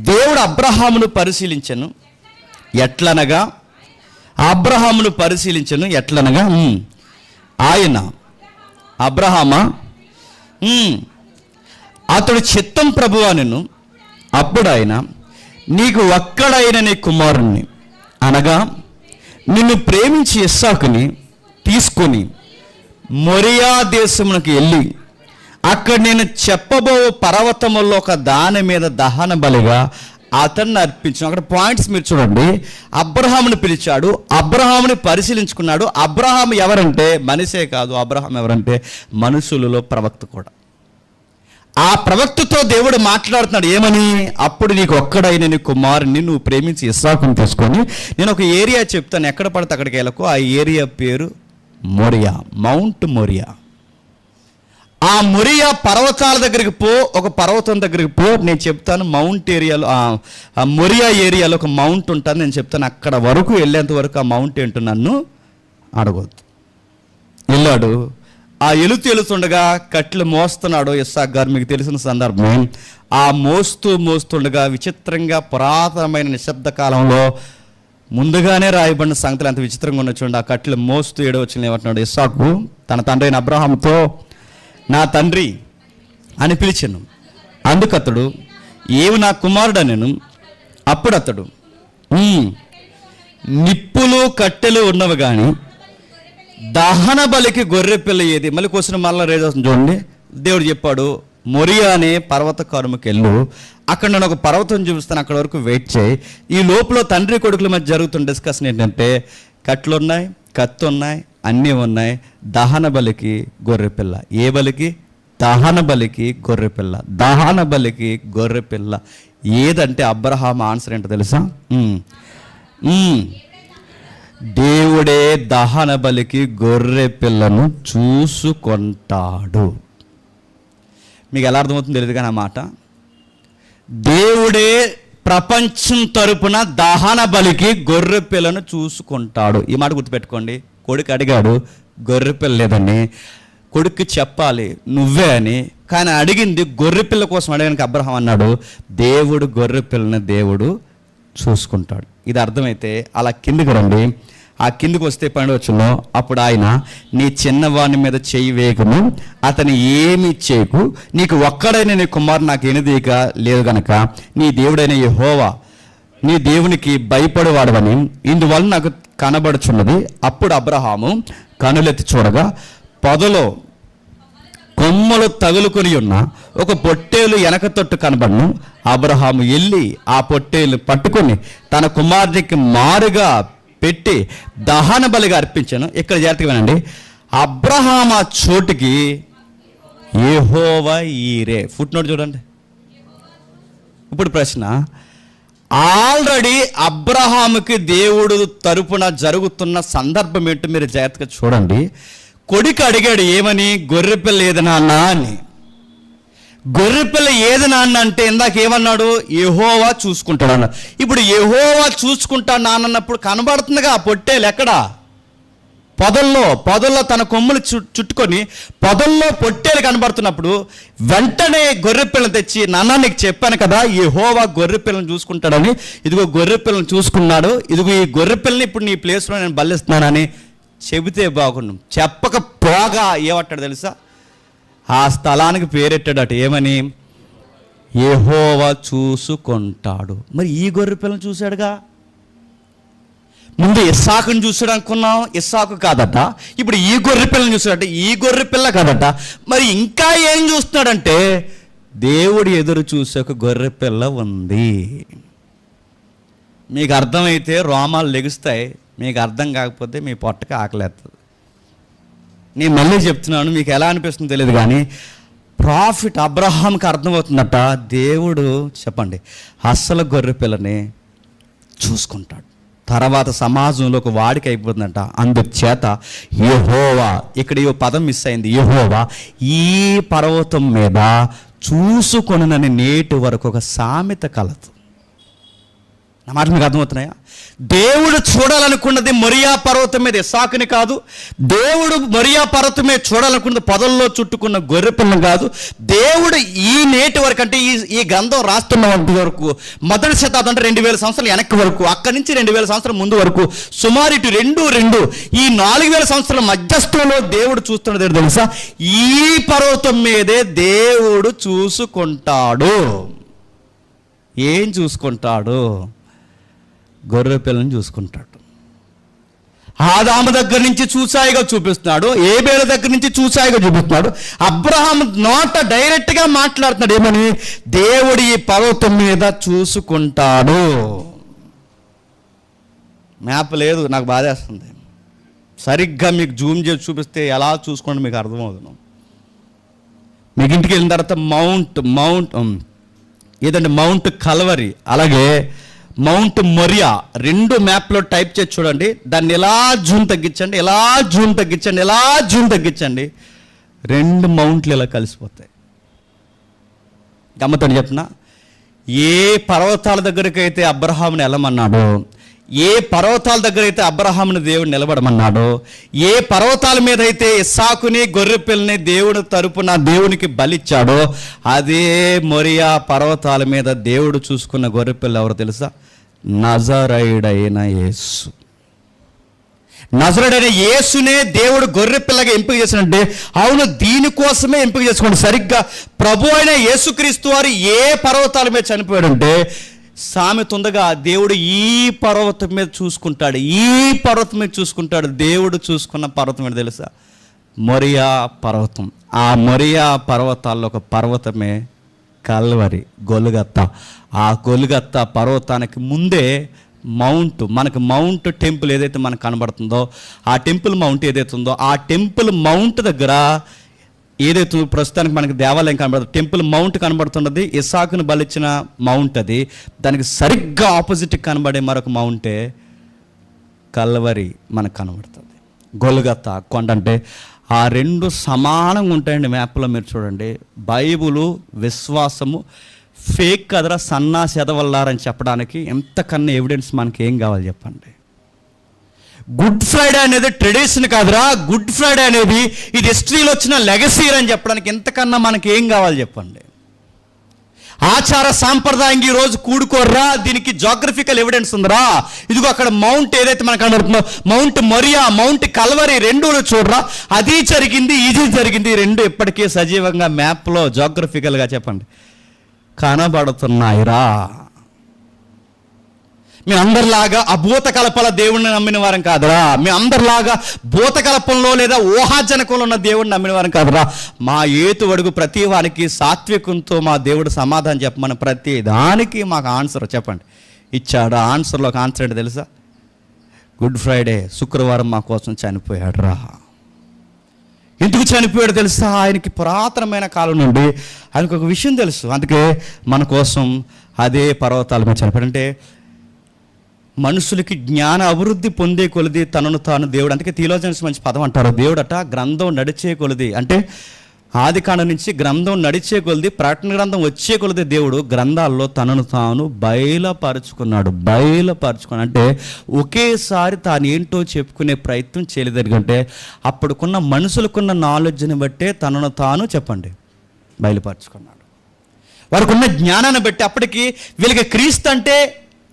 దేవుడు అబ్రహామును పరిశీలించెను. ఎట్లనగా అబ్రహామును పరిశీలించెను. ఎట్లనగా ఆయన అబ్రహామా అతడు చిత్తం ప్రభువా నిన్ను. అప్పుడు ఆయన, నీకు ఒక్కడైన నీ కుమారుణ్ణి అనగా నిన్ను ప్రేమించి ఇస్సాకుని తీసుకొని మొరియా దేశమునకు వెళ్ళి అక్కడ నేను చెప్పబో పర్వతముల్లో ఒక దాని మీద దహన బలిగా అతన్ని అర్పించాను. అక్కడ పాయింట్స్ మీరు చూడండి. అబ్రహాముని పిలిచాడు, అబ్రహాముని పరిశీలించుకున్నాడు. అబ్రహాం ఎవరంటే మనిషే కాదు, అబ్రహాం ఎవరంటే మనుషులలో ప్రవక్త కూడా. ఆ ప్రవక్తతో దేవుడు మాట్లాడుతున్నాడు ఏమని? అప్పుడు నీకు ఒక్కడైన నీ కుమారుని నువ్వు ప్రేమించి ఇస్సాకుని తీసుకొని, నేను ఒక ఏరియా చెప్తాను, ఎక్కడ పడితే అక్కడికి వెళ్ళకు. ఆ ఏరియా పేరు మొరియా, మౌంట్ మొరియా. ఆ మొరియా పర్వతాల దగ్గరికి పో, ఒక పర్వతం దగ్గరికి పో, నేను చెప్తాను. మౌంట్ ఏరియాలో ఆ మొరియా ఏరియాలో ఒక మౌంట్ ఉంటుంది, నేను చెప్తాను. అక్కడ వరకు వెళ్ళేంత వరకు ఆ మౌంట్ ఏంటో నన్ను అడగొద్దు. వెళ్ళాడు. ఆ వెళుతుండగా కట్లు మోస్తున్నాడు ఇస్సాకు గారు. మీకు తెలిసిన సందర్భం. ఆ మోస్తుండగా విచిత్రంగా పురాతనమైన నిశ్శబ్ద కాలంలో ముందుగానే రాయబడిన సంగతులు ఎంత విచిత్రంగా ఉన్న చూడండి. ఆ కట్లు మోస్తూ ఏడవచ్చుని ఏమంటున్నాడు ఇస్సాకు తన తండ్రి అయిన అబ్రహాముతో, నా తండ్రి అని పిలిచాను. అందుకతడు, ఏమి నా కుమారుడా నేను? అప్పుడు అతడు, నిప్పులు కట్టెలు ఉన్నవి కానీ దహన బలికి గొర్రె పిల్ల ఏది? మళ్ళీ క్వశ్చన్ మళ్ళీ రేజ్ అవుతుంది చూడండి. దేవుడు చెప్పాడు, మొరియా అనే పర్వత కారుమకి వెళ్ళు, అక్కడ నేను ఒక పర్వతం చూపిస్తాను, అక్కడ వరకు వెయిట్ చేయి. ఈ లోపల తండ్రి కొడుకుల మధ్య జరుగుతున్న డిస్కషన్ ఏంటంటే, కట్లు ఉన్నాయి, కత్తి ఉన్నాయి, అన్నీ ఉన్నాయి. దహన బలికి గొర్రెపిల్ల. ఏ బలికి? దహన బలికి గొర్రెపిల్ల. దహన బలికి గొర్రెపిల్ల ఏదంటే అబ్రహాం ఆన్సర్ ఏంటో తెలుసా? దేవుడే దహన బలికి గొర్రె పిల్లను చూసుకుంటాడు. మీకు ఎలా అర్థమవుతుందో తెలియదు కానీ ఆ మాట, దేవుడే ప్రపంచం తరపున దహన బలికి గొర్రె పిల్లను చూసుకుంటాడు. ఈ మాట గుర్తుపెట్టుకోండి. కొడుకు అడిగాడు, గొర్రె పిల్ల లేదని. కొడుక్కి చెప్పాలి నువ్వే అని, కానీ అడిగింది గొర్రె పిల్ల కోసం అడగడానికి అబ్రహాం అన్నాడు, దేవుడు గొర్రె పిల్లని దేవుడు చూసుకుంటాడు. ఇది అర్థమైతే అలా కిందికి రండి. ఆ కిందికి వస్తే 12వ వచనంలో, అప్పుడు ఆయన, నీ చిన్నవాని మీద చేయి వేయకుము, అతని ఏమి చేయకు, నీకు ఒక్కడైన నీ కుమారుడు నాకు ఎనిదిక లేదు గనక నీ దేవుడైన యెహోవా నీ దేవునికి భయపడేవాడవని ఇందువల్ల నాకు కనబడుచున్నది. అప్పుడు అబ్రహాము కనులెత్తి చూడగా పొదలో కొమ్మలు తగులుకొని ఉన్న ఒక పొట్టేలు వెనక తొట్టు కనబడను. అబ్రహాము వెళ్ళి ఆ పొట్టేలు పట్టుకొని తన కుమారునికి మారుగా పెట్టి దహన బలిగా అర్పించాను. ఇక్కడ జాగ్రత్తగా వినండి. అబ్రహాం ఆ చోటుకి యెహోవా ఈరే. ఫుట్ నోట్ చూడండి. ఇప్పుడు ప్రశ్న, ఆల్రెడీ అబ్రహాముకి దేవుడు తరపున జరుగుతున్న సందర్భం ఏంటో మీరు జాగ్రత్తగా చూడండి. కొడుకు అడిగాడు ఏమని? గొర్రెపిల్ల ఏదైనా అన్నా అని. గొర్రెపిల్ల ఏది నాన్న అంటే ఇందాక ఏమన్నాడు? యెహోవా చూసుకుంటాడు అన్న. ఇప్పుడు యెహోవా చూసుకుంటాడు నాన్నన్నప్పుడు కనబడుతుందిగా ఆ పొట్టేలు ఎక్కడా? పొదల్లో తన కొమ్ములు చుట్టుకొని పొదల్లో పొట్టేలు కనబడుతున్నప్పుడు వెంటనే గొర్రెపిల్లని తెచ్చి, నాన్న నీకు చెప్పాను కదా యెహోవా గొర్రెపిల్లని చూసుకుంటాడని, ఇదిగో గొర్రెపిల్లని చూసుకున్నాడు, ఇదిగో ఈ గొర్రెపిల్లని ఇప్పుడు నీ ప్లేస్లో నేను బలిస్తున్నానని చెబితే బాగుండు. చెప్పకపోగా ఏమంటాడు తెలుసా? ఆ స్థలానికి పేరెట్టాడట. ఏమని? యెహోవా చూసుకుంటాడు. మరి ఈ గొర్రెపిల్లని చూశాడుగా. ముందు ఇస్సాకుని చూసాడు అనుకున్నాం, ఇస్సాకు కాదట. ఇప్పుడు ఈ గొర్రెపిల్లని చూసాడట, ఈ గొర్రెపిల్ల కాదట. మరి ఇంకా ఏం చూస్తున్నాడంటే దేవుడు ఎదురు చూసే ఒక గొర్రెపిల్ల ఉంది. మీకు అర్థమైతే రోమాలు లెగుస్తాయి, మీకు అర్థం కాకపోతే మీ పొట్టకి ఆకలేస్తుంది. నేను మళ్ళీ చెప్తున్నాను, మీకు ఎలా అనిపిస్తుందో తెలియదు కానీ ప్రాఫిట్ అబ్రహాంకి అర్థమవుతుందట. దేవుడు చెప్పండి అస్సలు గొర్రెపిల్లని చూసుకుంటాడు. తర్వాత సమాజంలో ఒక వాడికి అయిపోతుందంట. అందుచేత యెహోవా, ఇక్కడ ఈ పదం మిస్ అయింది. యెహోవా ఈ పర్వతం మీద చూసుకొనునని నేటి వరకు ఒక సామెత కలదు. నా మాట మీకు అర్థమవుతున్నాయా? దేవుడు చూడాలనుకున్నది మొరియా పర్వతం మీద ఇస్సాకుని కాదు. దేవుడు మొరియా పర్వతం మీద చూడాలనుకున్నది పొదల్లో చుట్టుకున్న గొర్రెపిల్లని కాదు. దేవుడు ఈ నేటి వరకు అంటే ఈ గ్రంథం రాస్తున్న వరకు మొదటి శతాబ్దం అంటే 2000 సంవత్సరాలు వెనక్కి వరకు, అక్కడి నుంచి 2000 సంవత్సరాల ముందు వరకు సుమారు ఇటు రెండు ఈ 4000 సంవత్సరాల మధ్యస్థంలో దేవుడు చూస్తున్నది తెలుసా? ఈ పర్వతం మీదే దేవుడు చూసుకుంటాడు. ఏం చూసుకుంటాడు? గొర్రెపిల్లని చూసుకుంటాడు. ఆదాము దగ్గర నుంచి చూసాయిగా చూపిస్తున్నాడు, ఏబేల దగ్గర నుంచి చూసాయిగా చూపిస్తున్నాడు. అబ్రహాం నోట డైరెక్ట్గా మాట్లాడుతున్నాడు. ఏమని? దేవుడు ఈ పర్వతం మీద చూసుకుంటాడు. మ్యాప్ లేదు, నాకు బాధేస్తుంది. సరిగ్గా మీకు జూమ్ చేసి చూపిస్తే ఎలా చూసుకోండి మీకు అర్థమవుతుంది. మీకు ఇంటికి వెళ్ళిన తర్వాత మౌంట్ కల్వరి, అలాగే మౌంట్ మొరియా రెండు మ్యాప్లో టైప్ చేసి చూడండి. దాన్ని ఎలా జూమ్ తగ్గించండి, ఎలా జూమ్ తగ్గించండి, ఎలా జూమ్ తగ్గించండి, రెండు మౌంట్లు ఇలా కలిసిపోతాయి. గమ్మతని చెప్పిన, ఏ పర్వతాల దగ్గరికి అయితే అబ్రహాముని వెళ్ళమన్నాడో, ఏ పర్వతాల దగ్గర అయితే అబ్రహాముని దేవుడు నిలబడమన్నాడో, ఏ పర్వతాల మీద అయితే ఇస్సాకుని గొర్రెపిల్లని దేవుడు తరపున దేవునికి బలిచ్చాడో, అదే మొరియా పర్వతాల మీద దేవుడు చూసుకున్న గొర్రెపిల్ల ఎవరు తెలుసా? నజరేయుడైన యేసు. నజరేయుడైన యేసునే దేవుడు గొర్రెపిల్లగా ఎంపిక చేసినట్టే. అవును, దీనికోసమే ఎంపిక చేసుకోండి. సరిగ్గా ప్రభు అయిన యేసుక్రీస్తు వారు ఏ పర్వతాల మీద చనిపోయాడంటే సామెత ఉందగా, దేవుడు ఈ పర్వతం మీద చూసుకుంటాడు, ఈ పర్వతం మీద చూసుకుంటాడు. దేవుడు చూసుకున్న పర్వతం ఏంటి తెలుసా? మొరియా పర్వతం. ఆ మొరియా పర్వతాల్లో ఒక పర్వతమే కల్వరి, గొలుగత్త. ఆ గొలుగత్త పర్వతానికి ముందే మనకు మౌంట్ టెంపుల్ ఏదైతే మనకు కనబడుతుందో, ఆ టెంపుల్ మౌంట్ ఏదైతే ఉందో, ఆ టెంపుల్ మౌంట్ దగ్గర ఏదైతే ప్రస్తుతానికి మనకి దేవాలయం కనబడుతుంది, టెంపుల్ మౌంట్ కనబడుతున్నది, ఇస్సాకును బలిచ్చిన మౌంట్ అది. దానికి సరిగ్గా ఆపోజిట్ కనబడే మరొక మౌంటే కల్వరి మనకు కనబడుతుంది. గొలుగత్త కొండ. అంటే ఆ రెండు సమానంగా ఉంటాయండి. మ్యాప్లో మీరు చూడండి. బైబులు విశ్వాసము ఫేక్ కదరా, సన్నాసి ఎదవల్లారని చెప్పడానికి ఎంతకన్నా ఎవిడెన్స్ మనకి ఏం కావాలి చెప్పండి? గుడ్ ఫ్రైడే అనేది ట్రెడిషన్ కాదురా, గుడ్ ఫ్రైడే అనేది ఇది హిస్టరీలో వచ్చిన లెగసీ అని చెప్పడానికి ఎంతకన్నా మనకి ఏం కావాలి చెప్పండి? ఆచార సాంప్రదాయంగా ఈరోజు కూడుకోర్రా, దీనికి జాగ్రఫికల్ ఎవిడెన్స్ ఉందిరా. ఇదిగో అక్కడ మౌంట్ ఏదైతే మనకు కనబడుతుందో, మౌంట్ మొరియా, మౌంట్ కల్వరి, రెండు చూడరా, అది జరిగింది, ఇది జరిగింది. రెండు ఇప్పటికీ సజీవంగా మ్యాప్లో జాగ్రఫికల్గా చెప్పండి కనబడుతున్నాయిరా. మీ అందరిలాగా అభూత కల్పల దేవుణ్ణి నమ్మిన వారం కాదురా. మీ అందరిలాగా భూత కల్పంలో లేదా ఊహాజనకంలో ఉన్న దేవుడిని నమ్మిన వారం కాదురా. మా ఏతు అడుగు ప్రతి వారికి సాత్వికంతో మా దేవుడు సమాధానం చెప్పమని ప్రతి దానికి మాకు ఆన్సర్ చెప్పండి ఇచ్చాడు. ఆ ఆన్సర్లో ఒక ఆన్సర్ ఏంటి తెలుసా? గుడ్ ఫ్రైడే, శుక్రవారం మా కోసం చనిపోయాడు రా. ఎందుకు చనిపోయాడు తెలుసా? ఆయనకి పురాతనమైన కాలం నుండి ఆయనకు ఒక విషయం తెలుసు. అందుకే మన కోసం అదే పర్వతాల మీద చనిపోయాడు. అంటే మనుషులకి జ్ఞాన అభివృద్ధి పొందే కొలది తనను తాను దేవుడు. అందుకే థియోలాజియన్స్ మంచి పదం అంటారు, దేవుడట గ్రంథం నడిచే కొలది. అంటే ఆదికాండం నుంచి గ్రంథం నడిచే కొలది, ప్రకటన గ్రంథం వచ్చే కొలది దేవుడు గ్రంథాల్లో తనను తాను బయలుపరుచుకున్నాడు. అంటే ఒకేసారి తాను ఏంటో చెప్పుకునే ప్రయత్నం చేయలేదు. ఎందుకంటే అప్పుడుకున్న మనుషులకున్న నాలెడ్జ్ని బట్టే తనను తాను చెప్పండి బయలుపరుచుకున్నాడు. వారికి ఉన్న జ్ఞానాన్ని బట్టి అప్పటికి వీళ్ళకి క్రీస్తు అంటే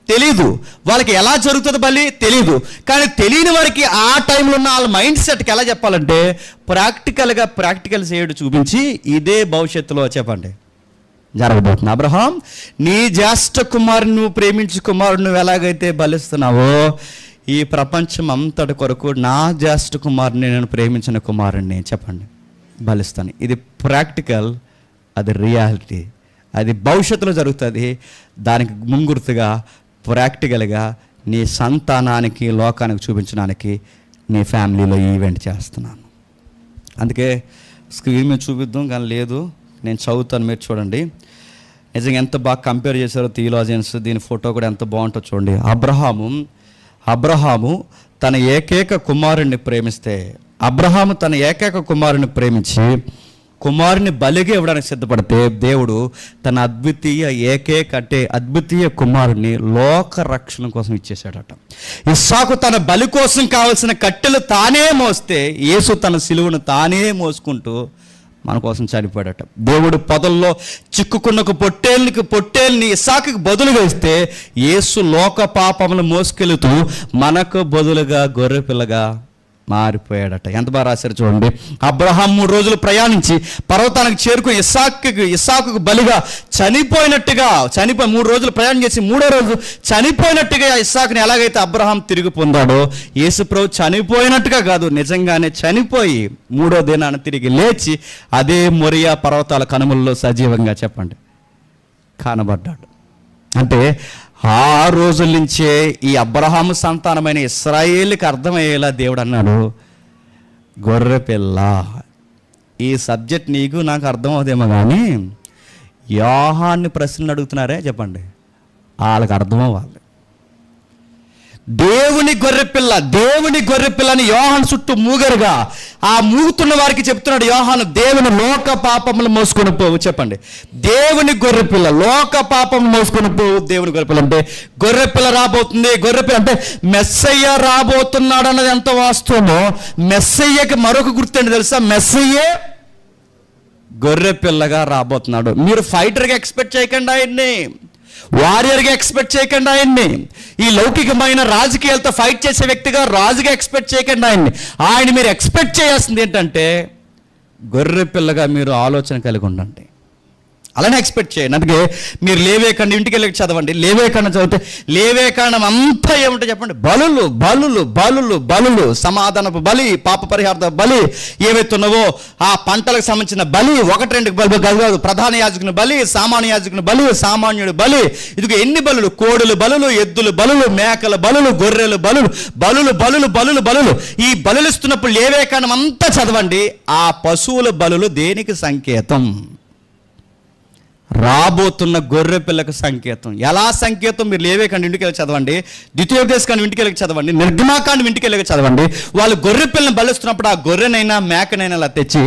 తెలీదు, వాళ్ళకి ఎలా జరుగుతుంది బలి తెలీదు. కానీ తెలియని వారికి ఆ టైంలో ఉన్న వాళ్ళ మైండ్ సెట్కి ఎలా చెప్పాలంటే ప్రాక్టికల్ చేయడం చూపించి ఇదే భవిష్యత్తులో చెప్పండి జరగబోతుంది. అబ్రహాం, నీ జ్యేష్ఠ కుమారుని నువ్వు ప్రేమించు కుమారుడు నువ్వు ఎలాగైతే బలిస్తున్నావో ఈ ప్రపంచం అంతటి కొరకు నా జ్యేష్ఠ కుమారుని నేను ప్రేమించిన కుమారుణ్ణి చెప్పండి బలిస్తాను. ఇది ప్రాక్టికల్, అది రియాలిటీ, అది భవిష్యత్తులో జరుగుతుంది. దానికి ముంగుర్తుగా ప్రాక్టికల్గా నీ సంతానానికి లోకానికి చూపించడానికి నీ ఫ్యామిలీలో ఈవెంట్ చేస్తున్నాను. అందుకే స్క్రీన్ మీద చూపిద్దాం కానీ లేదు, నేను చదువుతాను, మీరు చూడండి. నిజంగా ఎంత బాగా కంపేర్ చేశారో థియోలాజియన్స్. దీని ఫోటో కూడా ఎంత బాగుంటుందో చూడండి. అబ్రహాము తన ఏకైక కుమారుణ్ణి ప్రేమిస్తే, అబ్రహాము తన ఏకైక కుమారుని ప్రేమించి కుమారుని బలిగా ఇవ్వడానికి సిద్ధపడితే దేవుడు తన అద్వితీయ కుమారుని లోక రక్షణ కోసం ఇచ్చేశాడట. ఇస్సాకు తన బలి కోసం కావలసిన కట్టెలు తానే మోస్తే యేసు తన సిలువను తానే మోసుకుంటూ మన కోసం చనిపోయాడట. దేవుడు పొదల్లో చిక్కుకున్న పొట్టేల్ని ఇస్సాకుకి బదులుగా ఇస్తే యేసు లోక పాపములు మోసుకెళుతూ మనకు బదులుగా గొర్రె పిల్లగా మారిపోయాడట. ఎంత బాగా రాశారు చూడండి. అబ్రహాం 3 రోజులు ప్రయాణించి పర్వతానికి చేరుకుని ఇస్సాకుకు బలిగా చనిపోయి 3 రోజులు ప్రయాణం చేసి 3వ రోజు చనిపోయినట్టుగా ఇస్సాకుని ఎలాగైతే అబ్రహాం తిరిగి పొందాడో యేసుప్రభు చనిపోయినట్టుగా కాదు, నిజంగానే చనిపోయి 3వ దినాన తిరిగి లేచి అదే మొరియా పర్వతాల కనుమల్లో సజీవంగా చెప్పండి కానబడ్డాడు. అంటే ఆ రోజుల నుంచే ఈ అబ్రహాము సంతానమైన ఇశ్రాయేలుకి అర్థమయ్యేలా దేవుడు అన్నాడు, గొర్రె పిల్ల. ఈ సబ్జెక్ట్ నీకు నాకు అర్థం అవుదేమో కానీ యోహాన్ని ప్రశ్నలు అడుగుతున్నారే చెప్పండి, వాళ్ళకి అర్థం అవ్వాలి. దేవుని గొర్రెపిల్ల అని యోహాను చుట్టూ మూగరుగా ఆ మూగుతున్న వారికి చెప్తున్నాడు యోహాను, దేవుని లోక పాపములు మోసుకొని పోవు చెప్పండి. దేవుని గొర్రెపిల్ల లోక పాపం మోసుకొని పోవు. దేవుని గొర్రెపిల్ల అంటే గొర్రెపిల్ల రాబోతుంది. గొర్రెపిల్ల అంటే మెస్సయ్య రాబోతున్నాడు అన్నది ఎంత వాస్తవమో, మెస్సయ్యకి మరొక గుర్తు ఏంటి తెలుసా? మెస్సయ్యే గొర్రెపిల్లగా రాబోతున్నాడు. మీరు ఫైటర్గా ఎక్స్పెక్ట్ చేయకండి ఆయన్ని, వారియర్గా ఎక్స్పెక్ట్ చేయకండి ఆయన్ని, ఈ లౌకికమైన రాజకీయాలతో ఫైట్ చేసే వ్యక్తిగా రాజుగా ఎక్స్పెక్ట్ చేయకండి ఆయన మీరు ఎక్స్పెక్ట్ చేయాల్సింది ఏంటంటే గొర్రె పిల్లగా మీరు ఆలోచన కలిగి ఉండండి. అలానే ఎక్స్పెక్ట్ చేయండి. అందుకే మీరు లేవేకాండం ఇంటికి వెళ్ళి చదవండి. లేవేకాండం చదివితే లేవేకాండం అంతా ఏముంటాయి చెప్పండి? బలులు బలులు బలులు బలులు, సమాధానపు బలి, పాప పరిహార బలి, ఏవైతున్నావో ఆ పంటలకు సంబంధించిన బలి, 1-2 బలి కాదు, ప్రధాన యాజకుని బలి, సామాన్య యాజకుని బలి, సామాన్యుడు బలి. ఇదిగో ఎన్ని బలులు? కోడులు బలులు, ఎద్దులు బలులు, మేకల బలులు, గొర్రెలు బలులు, బలులు బలులు బలులు బలులు. ఈ బలులు ఇస్తున్నప్పుడు లేవేకాండం అంతా చదవండి. ఆ పశువుల బలులు దేనికి సంకేతం? రాబోతున్న గొర్రె పిల్లకు సంకేతం. ఎలా సంకేతం? మీరు లేవేకాండం ఇంటికి వెళ్ళి చదవండి, ద్వితీయోపదేశకాండం ఇంటికి వెళ్ళి చదవండి, నిర్గమాకాండం ఇంటికి వెళ్ళి చదవండి. వాళ్ళు గొర్రె పిల్లని బలిస్తున్నప్పుడు ఆ గొర్రెనైనా మేకనైనా అలా తెచ్చి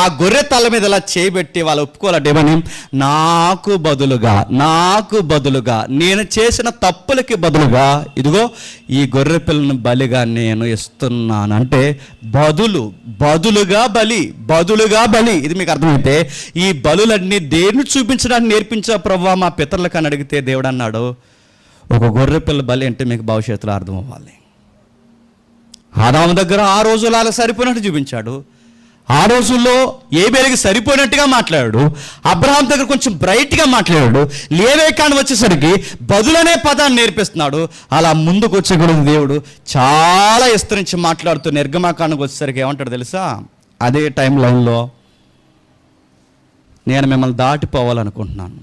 ఆ గొర్రె తల మీద ఇలా చేయబెట్టి వాళ్ళు ఒప్పుకోవాలంటే ఏమని? నాకు బదులుగా నేను చేసిన తప్పులకి బదులుగా ఇదిగో ఈ గొర్రె పిల్లను బలిగా నేను ఇస్తున్నాను. అంటే బదులుగా బలి. ఇది మీకు అర్థమైతే ఈ బలులన్నీ దేన్ని చూపించడానికి నేర్పించా ప్రభువా మా పితరులకు అని అడిగితే దేవుడు అన్నాడు, ఒక గొర్రె పిల్ల బలి అంటే మీకు భవిష్యత్తులో అర్థం అవ్వాలి. ఆదాము దగ్గర ఆ రోజుల్లో అలా సరిపోయినట్టు చూపించాడు, ఆ రోజుల్లో ఏబేలుకి సరిపోయినట్టుగా మాట్లాడాడు, అబ్రహాం దగ్గర కొంచెం బ్రైట్గా మాట్లాడాడు. లేవేకాండం వచ్చేసరికి బదులనే పదాన్ని నేర్పిస్తున్నాడు. అలా ముందుకు వచ్చేగలిగిన దేవుడు చాలా విస్తరించి మాట్లాడుతూ నిర్గమాకాండంకి వచ్చేసరికి ఏమంటాడు తెలుసా? అదే టైం లైన్లో నేను మిమ్మల్ని దాటిపోవాలనుకుంటున్నాను,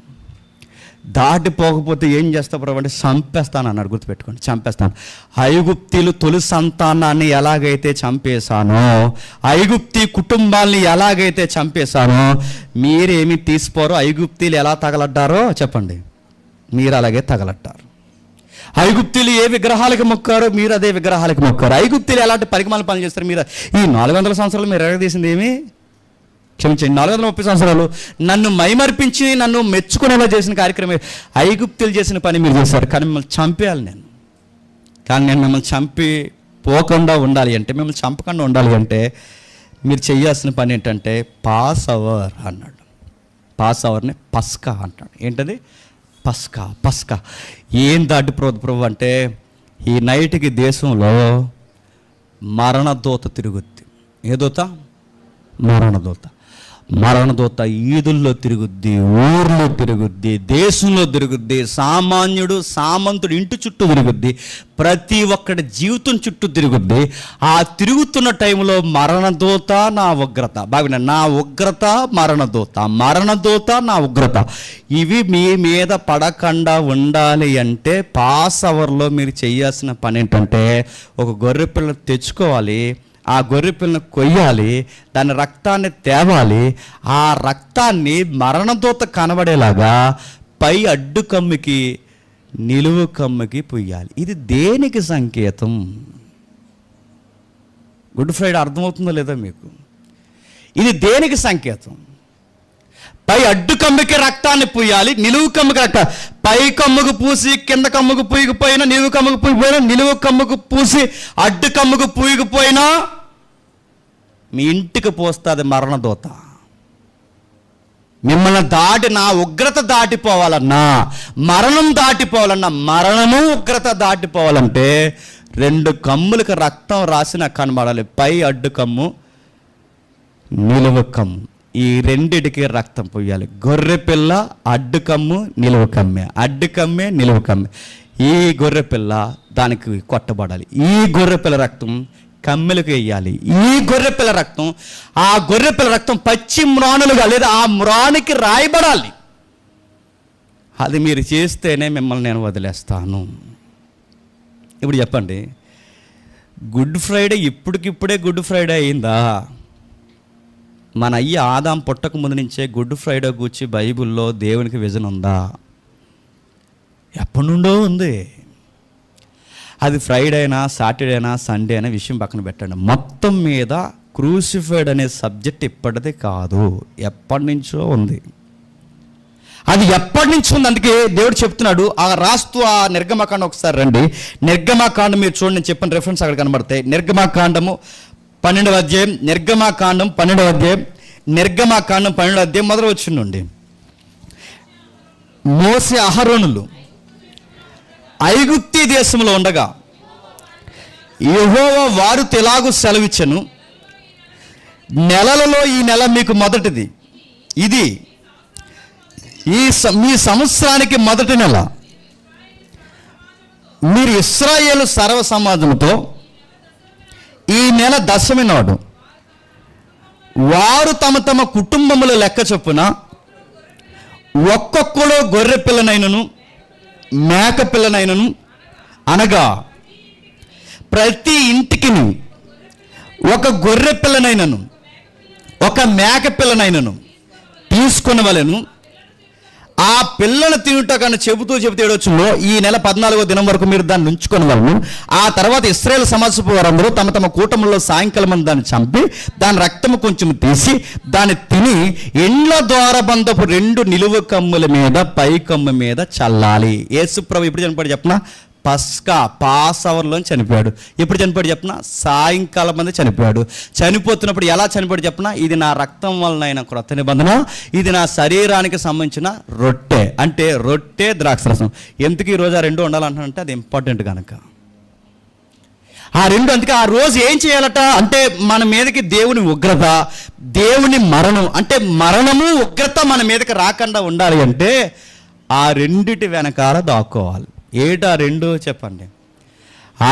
దాటిపోకపోతే ఏం చేస్తా ప్రభు అంటే చంపేస్తాను అన్నాడు. గుర్తుపెట్టుకోండి, చంపేస్తాను. ఐగుప్తీలు తొలి సంతానాన్ని ఎలాగైతే చంపేశానో, ఐగుప్తీ కుటుంబాన్ని ఎలాగైతే చంపేశానో మీరేమి తీసిపోరో. ఐగుప్తీలు ఎలా తగలడ్డారో చెప్పండి, మీరు అలాగే తగలడ్డారు. ఐగుప్తీలు ఏ విగ్రహాలకు మొక్కారో మీరు అదే విగ్రహాలకు మొక్కారు. ఐగుప్తీలు ఎలాంటి పరిమాణ పనులు చేస్తారు? మీరు ఈ 400 సంవత్సరాలు మీరు ఎరగదీసింది ఏమి? క్షమించండి, 430 సంవత్సరాలు నన్ను మైమర్పించి నన్ను మెచ్చుకునేలా చేసిన కార్యక్రమం. ఐగుప్తులు చేసిన పని మీరు చేశారు, కానీ మిమ్మల్ని చంపేయాలి నేను. కానీ నేను మిమ్మల్ని చంపి పోకుండా ఉండాలి అంటే, మిమ్మల్ని చంపకుండా ఉండాలి అంటే మీరు చేయాల్సిన పని ఏంటంటే పాస్ అవర్ అన్నాడు. పాస్ అవర్ని పస్కా అంటాడు. ఏంటది? పస్కా. ఏం దాటిపోదు ప్రభు అంటే, ఈ నైట్కి దేశంలో మరణదూత తిరుగుద్ది. ఏ దూత? మరణదూత ఈదుల్లో తిరుగుద్ది, ఊర్లో తిరుగుద్ది, దేశంలో తిరుగుద్ది, సామంతుడు ఇంటి చుట్టూ తిరుగుద్ది, ప్రతి ఒక్కడి జీవితం చుట్టూ తిరుగుద్ది. ఆ తిరుగుతున్న టైంలో మరణదూత నా ఉగ్రత, బాగా నా ఉగ్రత మరణదూత నా ఉగ్రత, ఇవి మీ మీద పడకుండా ఉండాలి అంటే పాస్ అవర్లో మీరు చేయాల్సిన పని ఏంటంటే, ఒక గొర్రె పిల్ల తెచ్చుకోవాలి, ఆ గొర్రె పిల్లను కొయ్యాలి, దాని రక్తాన్ని తేవాలి, ఆ రక్తాన్ని మరణదూత కనబడేలాగా పై అడ్డు కమ్మికి నిలువు కమ్మికి పొయ్యాలి. ఇది దేనికి సంకేతం? గుడ్ ఫ్రైడే అర్థమవుతుందో లేదో మీకు? ఇది దేనికి సంకేతం? పై అడ్డు కమ్మికి రక్తాన్ని పూయాలి, నిలువు కమ్మికి రక్తం, పై కమ్ముకు పూసి కింద కమ్ముకు పూయకపోయినా, నిలువు కమ్ముకు పూయకపోయినా, నిలువు కమ్ముకు పూసి అడ్డు కమ్ముకు పూయకపోయినా మీ ఇంటికి పోస్తుంది మరణదూత. మిమ్మల్ని దాటి, నా ఉగ్రత దాటిపోవాలన్నా, మరణం దాటిపోవాలన్నా, మరణము ఉగ్రత దాటిపోవాలంటే 2 కమ్ములకు రక్తం రాసి నాకు కనబడాలి. పై అడ్డు కమ్ము, నిలువు కమ్ము, ఈ రెండిటికి రక్తం పోయాలి. గొర్రె పిల్ల అడ్డు కమ్ము, నిలువు కమ్మే, అడ్డు కమ్మే, నిలువు కమ్మే. ఈ గొర్రె పిల్ల దానికి కొట్టబడాలి. ఈ గొర్రె పిల్ల రక్తం కమ్మెలకు వేయాలి. ఈ గొర్రె పిల్ల రక్తం, ఆ గొర్రె పిల్ల రక్తం పచ్చి మ్రాణులుగా, లేదా ఆ మ్రాణికి రాయబడాలి. అది మీరు చేస్తేనే మిమ్మల్ని నేను వదిలేస్తాను. ఇప్పుడు చెప్పండి, గుడ్ ఫ్రైడే ఇప్పటికిప్పుడే గుడ్ ఫ్రైడే అయిందా? మన అయ్యి ఆదాం పుట్టక ముందు నుంచే గుడ్ ఫ్రైడే కూర్చి బైబిల్లో దేవునికి విజన్ ఉందా? ఎప్పటి నుండో ఉంది. అది ఫ్రైడే అయినా, సాటర్డే అయినా, సండే అయినా విషయం పక్కన పెట్టండి. మొత్తం మీద క్రూసిఫైడ్ అనే సబ్జెక్ట్ ఇప్పటిదే కాదు, ఎప్పటి నుంచో ఉంది. అది ఎప్పటి నుంచి ఉంది. అందుకే దేవుడు చెప్తున్నాడు, ఆ రాస్తూ ఆ నిర్గమకాండం ఒకసారి రండి. నిర్గమకాండం మీరు చూడండి, నేను చెప్పిన రెఫరెన్స్ అక్కడ కనబడతాయి. నిర్గమకాండము 12వ అధ్యాయం, నిర్గమకాండం 12వ అధ్యాయం, నిర్గమకాండం 12వ అధ్యాయం మొదలు వచ్చిండండి. మోసే అహరోనులు ఐగుప్తీ దేశంలో ఉండగా యెహోవా వారితో ఎలాగూ సెలవిచ్చెను, నెలలలో ఈ నెల మీకు మొదటిది, ఇది మీ సంవత్సరానికి మొదటి నెల. మీరు ఇశ్రాయేలు సర్వ సమాజంతో ఈ నెల 10వ నాడు వారు తమ తమ కుటుంబముల లెక్క చొప్పున ఒక్కొక్కడు గొర్రె పిల్లనైనను మేక పిల్లనైనను, అనగా ప్రతి ఇంటికి ఒక గొర్రె పిల్లనైనను ఒక మేక పిల్లనైనను తీసుకునవలెను. ఆ పిల్లను తినుటకని చెబుతూ ఏడొచ్చులో ఈ నెల 14వ దినం వరకు మీరు దాన్ని ఉంచుకొని వాళ్ళను. ఆ తర్వాత ఇశ్రాయేలు సమాజపు వారందరూ తమ తమ కూటములలో సాయంకాలం మంది దాన్ని చంపి దాని రక్తము కొంచెం తీసి దాన్ని తిని ఇండ్ల ద్వారబంధపు 2 నిలువు కమ్ముల మీద పై కమ్ము మీద చల్లాలి. యేసుప్రభు ఇప్పుడు చనిపోయాడు చెప్పనా? పస్కా పాస్ అవర్లో చనిపోయాడు. ఎప్పుడు చనిపోయాడు చెప్పనా? సాయంకాలం మంది చనిపోయాడు. చనిపోతున్నప్పుడు ఎలా చనిపోయాడు చెప్పనా? ఇది నా రక్తం వలన అయిన క్రొత్త నిబంధన, ఇది నా శరీరానికి సంబంధించిన రొట్టె. అంటే రొట్టె ద్రాక్షరసం. ఎందుకు ఈరోజు ఆ 2 ఉండాలంటే అది ఇంపార్టెంట్ కనుక ఆ 2. అందుకే ఆ రోజు ఏం చేయాలట అంటే, మన మీదకి దేవుని ఉగ్రత, దేవుని మరణం, అంటే మరణము ఉగ్రత మన మీదకి రాకుండా ఉండాలి అంటే ఆ రెండిటి వెనకాల దాక్కోవాలి. ఏటా 2 చెప్పండి?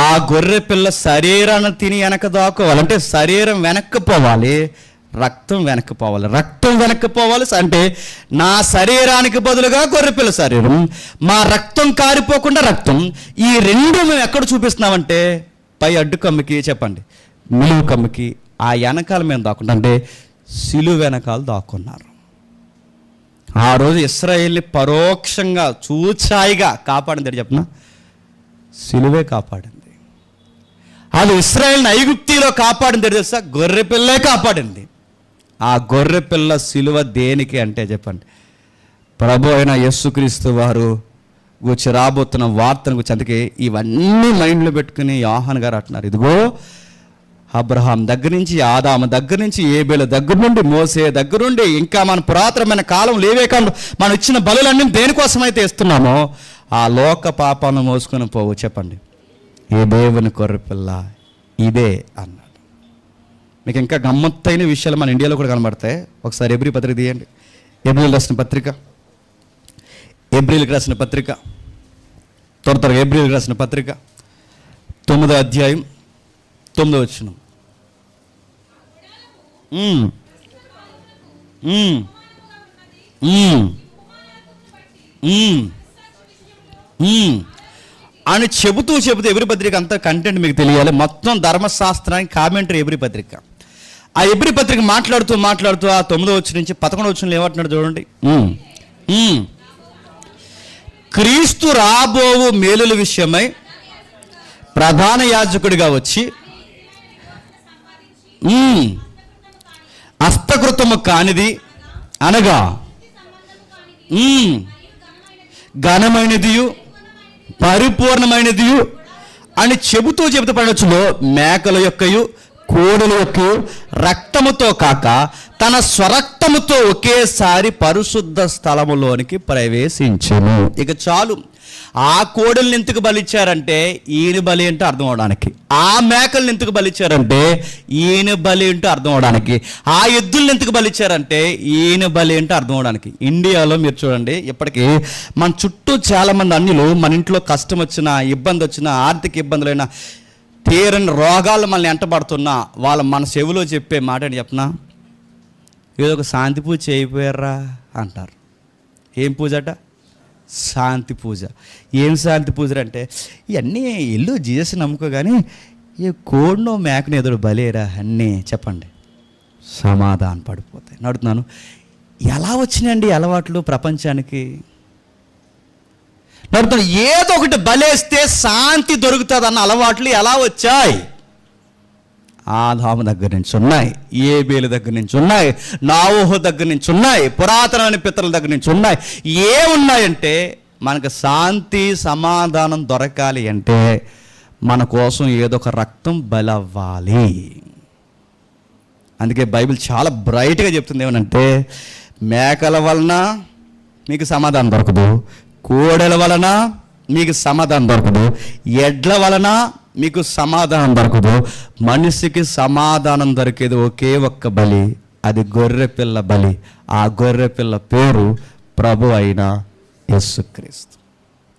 ఆ గొర్రె పిల్ల శరీరాన్ని తిని వెనక దాక్కోవాలి. అంటే శరీరం వెనక్కి పోవాలి, రక్తం వెనక్కి పోవాలి. రక్తం వెనక్కి పోవాలి అంటే నా శరీరానికి బదులుగా గొర్రె పిల్ల శరీరం, మా రక్తం కారిపోకుండా రక్తం. ఈ 2 మేము ఎక్కడ చూపిస్తున్నామంటే పై అడ్డు కమ్మికి చెప్పండి, నిలువు కమ్మికి ఆ వెనకాల మేము దాక్కుంటాం. అంటే సిలువ వెనకాల దాక్కున్నారు. ఆ రోజు ఇశ్రాయేల్ని పరోక్షంగా చూచాయిగా కాపాడింది చెప్పనా? సిలువే కాపాడింది. అది ఇశ్రాయేల్ని ఐగుప్తిలో కాపాడింది తెలుసా? గొర్రె పిల్లే కాపాడింది. ఆ గొర్రె పిల్ల సిలువ దేనికి అంటే చెప్పండి, ప్రభు అయిన యేసుక్రీస్తు వారు గురించి రాబోతున్న వార్తను గురించి. అందుకే ఇవన్నీ మైండ్లో పెట్టుకుని యోహాన్ గారు అంటున్నారు, ఇదిగో అబ్రహాం దగ్గర నుంచి, ఆదాము దగ్గర నుంచి, ఏబేలు దగ్గర నుండి, మోసే దగ్గర నుండి, ఇంకా మన పురాతనమైన కాలం లేవే కాదు, మనం ఇచ్చిన బలులన్నీ దేనికోసమైతే ఇస్తున్నామో ఆ లోక పాపాలను మోసుకొని పోవు. చెప్పండి, ఏ దేవుని గొర్రెపిల్ల ఇదే అన్నాడు. మీకు ఇంకా గమ్మత్తైన విషయాలు మన ఇండియాలో కూడా కనబడతాయి. ఒకసారి ఎబ్రీ పత్రిక తీయండి. ఎబ్రిల్ రాసిన పత్రిక, ఎబ్రిల్కి రాసిన పత్రిక, త్వరగా ఎబ్రిల్కి రాసిన పత్రిక 9వ అధ్యాయం 9వ వచనం. అని చెబుతూ ఎబ్రీ పత్రిక అంతా కంటెంట్ మీకు తెలియాలి. మొత్తం ధర్మశాస్త్రానికి కామెంటరీ ఎబ్రీ పత్రిక. ఆ ఎబ్రీ పత్రిక మాట్లాడుతూ ఆ 9వ వచనం నుంచి 11వ వచనంలో ఏమంటున్నాడు చూడండి. క్రీస్తు రాబోవు మేలుల విషయమై ప్రధాన యాజకుడిగా వచ్చి హస్తకృతము కానిది అనగా ఘనమైనదియు పరిపూర్ణమైనదియు అని చెబుతూ పడవచ్చులో మేకల యొక్కయు కోడుల యొక్క రక్తముతో కాక తన స్వరక్తముతో ఒకేసారి పరిశుద్ధ స్థలములోనికి ప్రవేశించెను. ఇక చాలు. ఆ కోడల్ని ఎందుకు బలిచ్చారంటే ఈయన బలి ఏంటో అర్థం అవడానికి, ఆ మేకల్ని ఎందుకు బలిచ్చారంటే ఈయన బలి ఏంటో అర్థం అవడానికి, ఆ ఎద్దుల్ని ఎందుకు బలిచ్చారంటే ఈయన బలి ఏంటో అర్థం అవడానికి. ఇండియాలో మీరు చూడండి, ఇప్పటికీ మన చుట్టూ చాలామంది అన్యులు మన ఇంట్లో కష్టం వచ్చినా, ఇబ్బంది వచ్చినా, ఆర్థిక ఇబ్బందులైనా, తీరని రోగాలు మనల్ని ఎంటబడుతున్నా మన చెవిలో చెప్పే మాట అని చెప్పనా, ఏదో ఒక శాంతి పూజ చేయిపోయారా అంటారు. ఏం పూజ అట? శాంతి పూజ. ఏం శాంతి పూజ అంటే ఇవన్నీ ఇల్లు జీసస్ నమ్ముకో, కానీ ఈ కోడినో మేకను ఎదురు బలేరా అన్నీ చెప్పండి, సమాధానం పడిపోతాయి. నడుతున్నాను. ఎలా వచ్చినాయండి అలవాట్లు ప్రపంచానికి? నడుతున్నాను. ఏదో ఒకటి బలేస్తే శాంతి దొరుకుతుంది అన్న అలవాట్లు ఎలా వచ్చాయి? ఆదాము దగ్గర నుంచి ఉన్నాయి, ఏబేలు దగ్గర నుంచి ఉన్నాయి, నావోహు దగ్గర నుంచి ఉన్నాయి, పురాతనమైన పితరుల దగ్గర నుంచి ఉన్నాయి. ఏమున్నాయంటే మనకు శాంతి సమాధానం దొరకాలి అంటే మన కోసం ఏదో ఒక రక్తం బలవ్వాలి. అందుకే బైబిల్ చాలా బ్రైట్గా చెప్తుంది ఏమనంటే, మేకల వలన మీకు సమాధానం దొరకదు, కోడెల వలన మీకు సమాధానం దొరకదు, ఎడ్ల వలన మీకు సమాధానం దొరకదు. మనిషికి సమాధానం దొరికేది ఒకే ఒక్క బలి, అది గొర్రెపిల్ల బలి. ఆ గొర్రెపిల్ల పేరు ప్రభు అయిన యేసుక్రీస్తు.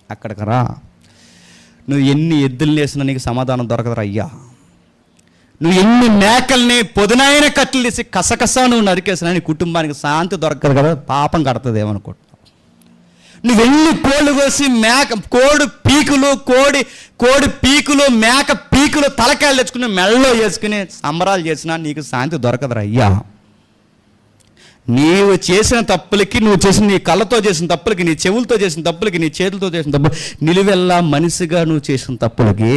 అక్కడికి రా. నువ్వు ఎన్ని ఎద్దులు వేసినా నీకు సమాధానం దొరకదురా అయ్యా. నువ్వు ఎన్ని మేకల్ని పొదునైన కట్టలు తీసి కసకస నువ్వు నరికేసినా నీ కుటుంబానికి శాంతి దొరకదు కదా, పాపం కడుతుంది ఏమనుకుంటున్నావు. నువ్వెన్ని కోళ్ళు కోసి కోడి పీకులు మేక పీకులు తలకాయలు తెచ్చుకుని మెళ్ళలో వేసుకుని సంబరాలు చేసినా నీకు శాంతి దొరకదురా అయ్యా. నీవు చేసిన తప్పులకి, నువ్వు చేసిన నీ కళ్ళతో చేసిన తప్పులకి, నీ చెవులతో చేసిన తప్పులకి, నీ చేతులతో చేసిన తప్పులు, నిలువెల్లా మనిషిగా నువ్వు చేసిన తప్పులకి,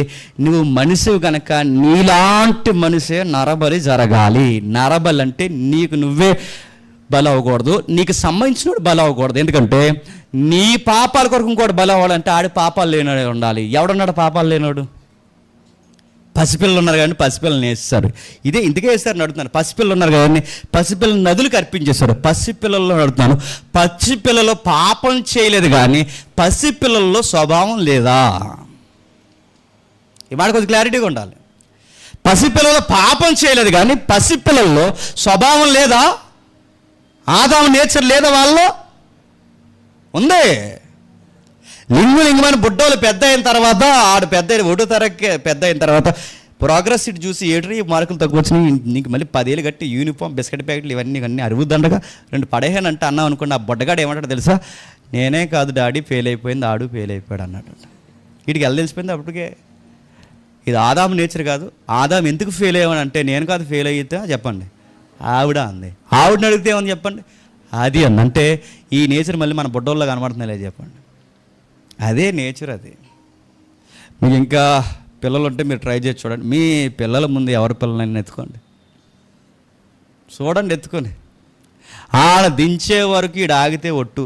నువ్వు మనిషివి కనుక నీలాంటి మనిషే నరబలి జరగాలి. నరబలి అంటే నీకు నువ్వే బలి అవ్వకూడదు, నీకు సంబంధించినోడు బలి అవ్వకూడదు. ఎందుకంటే నీ పాపాల కొరకు ఇంకోటి బలి అవ్వాలంటే ఆడి పాపాలు లేనోడే ఉండాలి. ఎవడున్నాడు పాపాలు లేనోడు? పసిపిల్లలు ఉన్నారు కానీ పసిపిల్లల్ని వేస్తారు. ఇదే ఇందుకే వేస్తారు నడుతున్నాను. పసిపిల్లలు ఉన్నారు కానీ పసిపిల్లలు నదులకు అర్పించేస్తారు. పసిపిల్లల్లో నడుతున్నాను. పసిపిల్లలు పాపం చేయలేదు కానీ పసిపిల్లల్లో స్వభావం లేదా? ఈ మాట కొంచెం క్లారిటీగా ఉండాలి. పసిపిల్లలు పాపం చేయలేదు కానీ పసిపిల్లల్లో స్వభావం లేదా? ఆదాము నేచర్ లేదా? వాళ్ళలో ఉంది. లింగుమైన బుడ్డోలు పెద్ద అయిన తర్వాత, ఆడు ఒకటో తరగతి పెద్ద అయిన తర్వాత ప్రోగ్రెస్ ఇటు చూసి ఏడు మార్కులు తక్కువ వచ్చినాయి, నీకు మళ్ళీ 10 ఏళ్ళు కట్టి యూనిఫామ్, బిస్కెట్ ప్యాకెట్లు ఇవన్నీ అరుగుదండగా 2 పడేహానంటే అన్నాం అనుకోండి. ఆ బొడ్డగాడు ఏమంటాడు తెలుసా? నేనే కాదు డాడీ ఫెయిల్ అయిపోయింది, ఆడు ఫెయిల్ అయిపోయాడు అన్నాడు. వీడికి ఎలా తెలిసిపోయింది అప్పటికే? ఇది ఆదాము నేచర్ కాదు. ఆదాము ఎందుకు ఫెయిల్ అయ్యామనంటే నేను కాదు ఫెయిల్ అయితే చెప్పండి, ఆవిడ అంది. ఆవిడని అడిగితే ఏమని చెప్పండి, అది అంది. అంటే ఈ నేచర్ మళ్ళీ మన బొడ్డోళ్ళలో కనబడుతుంది లేదు చెప్పండి. అదే నేచర్. అది మీకు ఇంకా పిల్లలు ఉంటే మీరు ట్రై చేసి చూడండి. మీ పిల్లల ముందు ఎవరి పిల్లలైనా ఎత్తుకోండి, చూడండి ఎత్తుకొని, ఆడ దించే వరకు ఈడ ఆగితే ఒట్టు.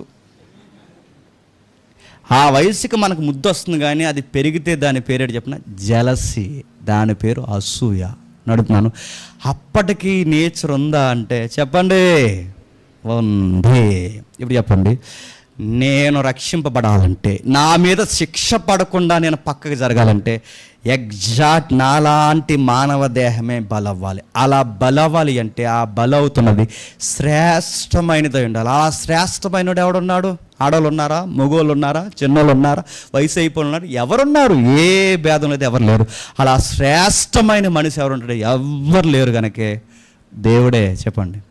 ఆ వయసుకి మనకు ముద్దు వస్తుంది, కానీ అది పెరిగితే దాని పేరేంటి చెప్పిన జలసి, దాని పేరు అసూయ. నడుపుతున్నాను. అప్పటికి నేచర్ ఉందా అంటే చెప్పండి, ఉంది. ఇప్పుడు చెప్పండి, నేను రక్షింపబడాలంటే, నా మీద శిక్ష పడకుండా నేను పక్కకి జరగాలంటే ఎగ్జాక్ట్ నాలాంటి మానవ దేహమే బలవ్వాలి. అలా బలవ్వాలి అంటే ఆ బలవుతున్నది శ్రేష్టమైనది ఉండాలి. అలా శ్రేష్టమైనడు ఎవడున్నాడు? ఆడవాళ్ళు ఉన్నారా? మగవాళ్ళు ఉన్నారా? చిన్నోళ్ళు ఉన్నారా? వయసు అయిపోయి ఉన్నారు? ఎవరున్నారు? ఏ భేదం లేదు, ఎవరు లేరు. అలా శ్రేష్టమైన మనిషి ఎవరుంటాడు? ఎవరు లేరు. కనుకే దేవుడే చెప్పండి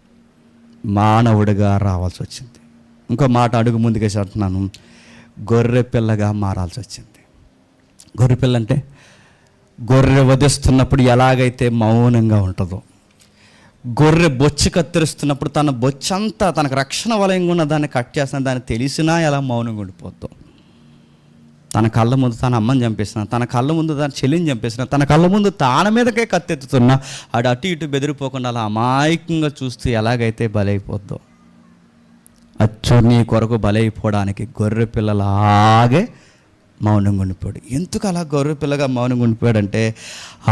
మానవుడిగా రావాల్సి వచ్చింది. ఇంకో మాట అడుగు ముందుకేసి అంటున్నాను, గొర్రె పిల్లగా మారాల్సి వచ్చింది. గొర్రె పిల్ల అంటే గొర్రె వధిస్తున్నప్పుడు ఎలాగైతే మౌనంగా ఉంటుందో, గొర్రె బొచ్చు కత్తిరిస్తున్నప్పుడు తన బొచ్చంతా తనకు రక్షణ వలయంగా ఉన్న దాన్ని కట్ చేస్తున్న దాన్ని తెలిసినా ఎలా మౌనంగా ఉండిపోద్దు. తన కళ్ళ ముందు తన అమ్మని చంపేసిన, తన కళ్ళ ముందు తన చెల్లిని చంపేసిన, తన కళ్ళ ముందు తాన మీదకే కత్తెత్తుతున్నా ఆడు అటు ఇటు బెదిరిపోకుండా అలా అమాయకంగా చూస్తూ ఎలాగైతే బలైపోద్దో, అచ్చు నీ కొరకు బలైపోవడానికి గొర్రె పిల్లలాగే మౌనంగా ఉండిపోయాడు. ఎందుకు అలా గొర్రె పిల్లగా మౌనంగా ఉండిపోయాడంటే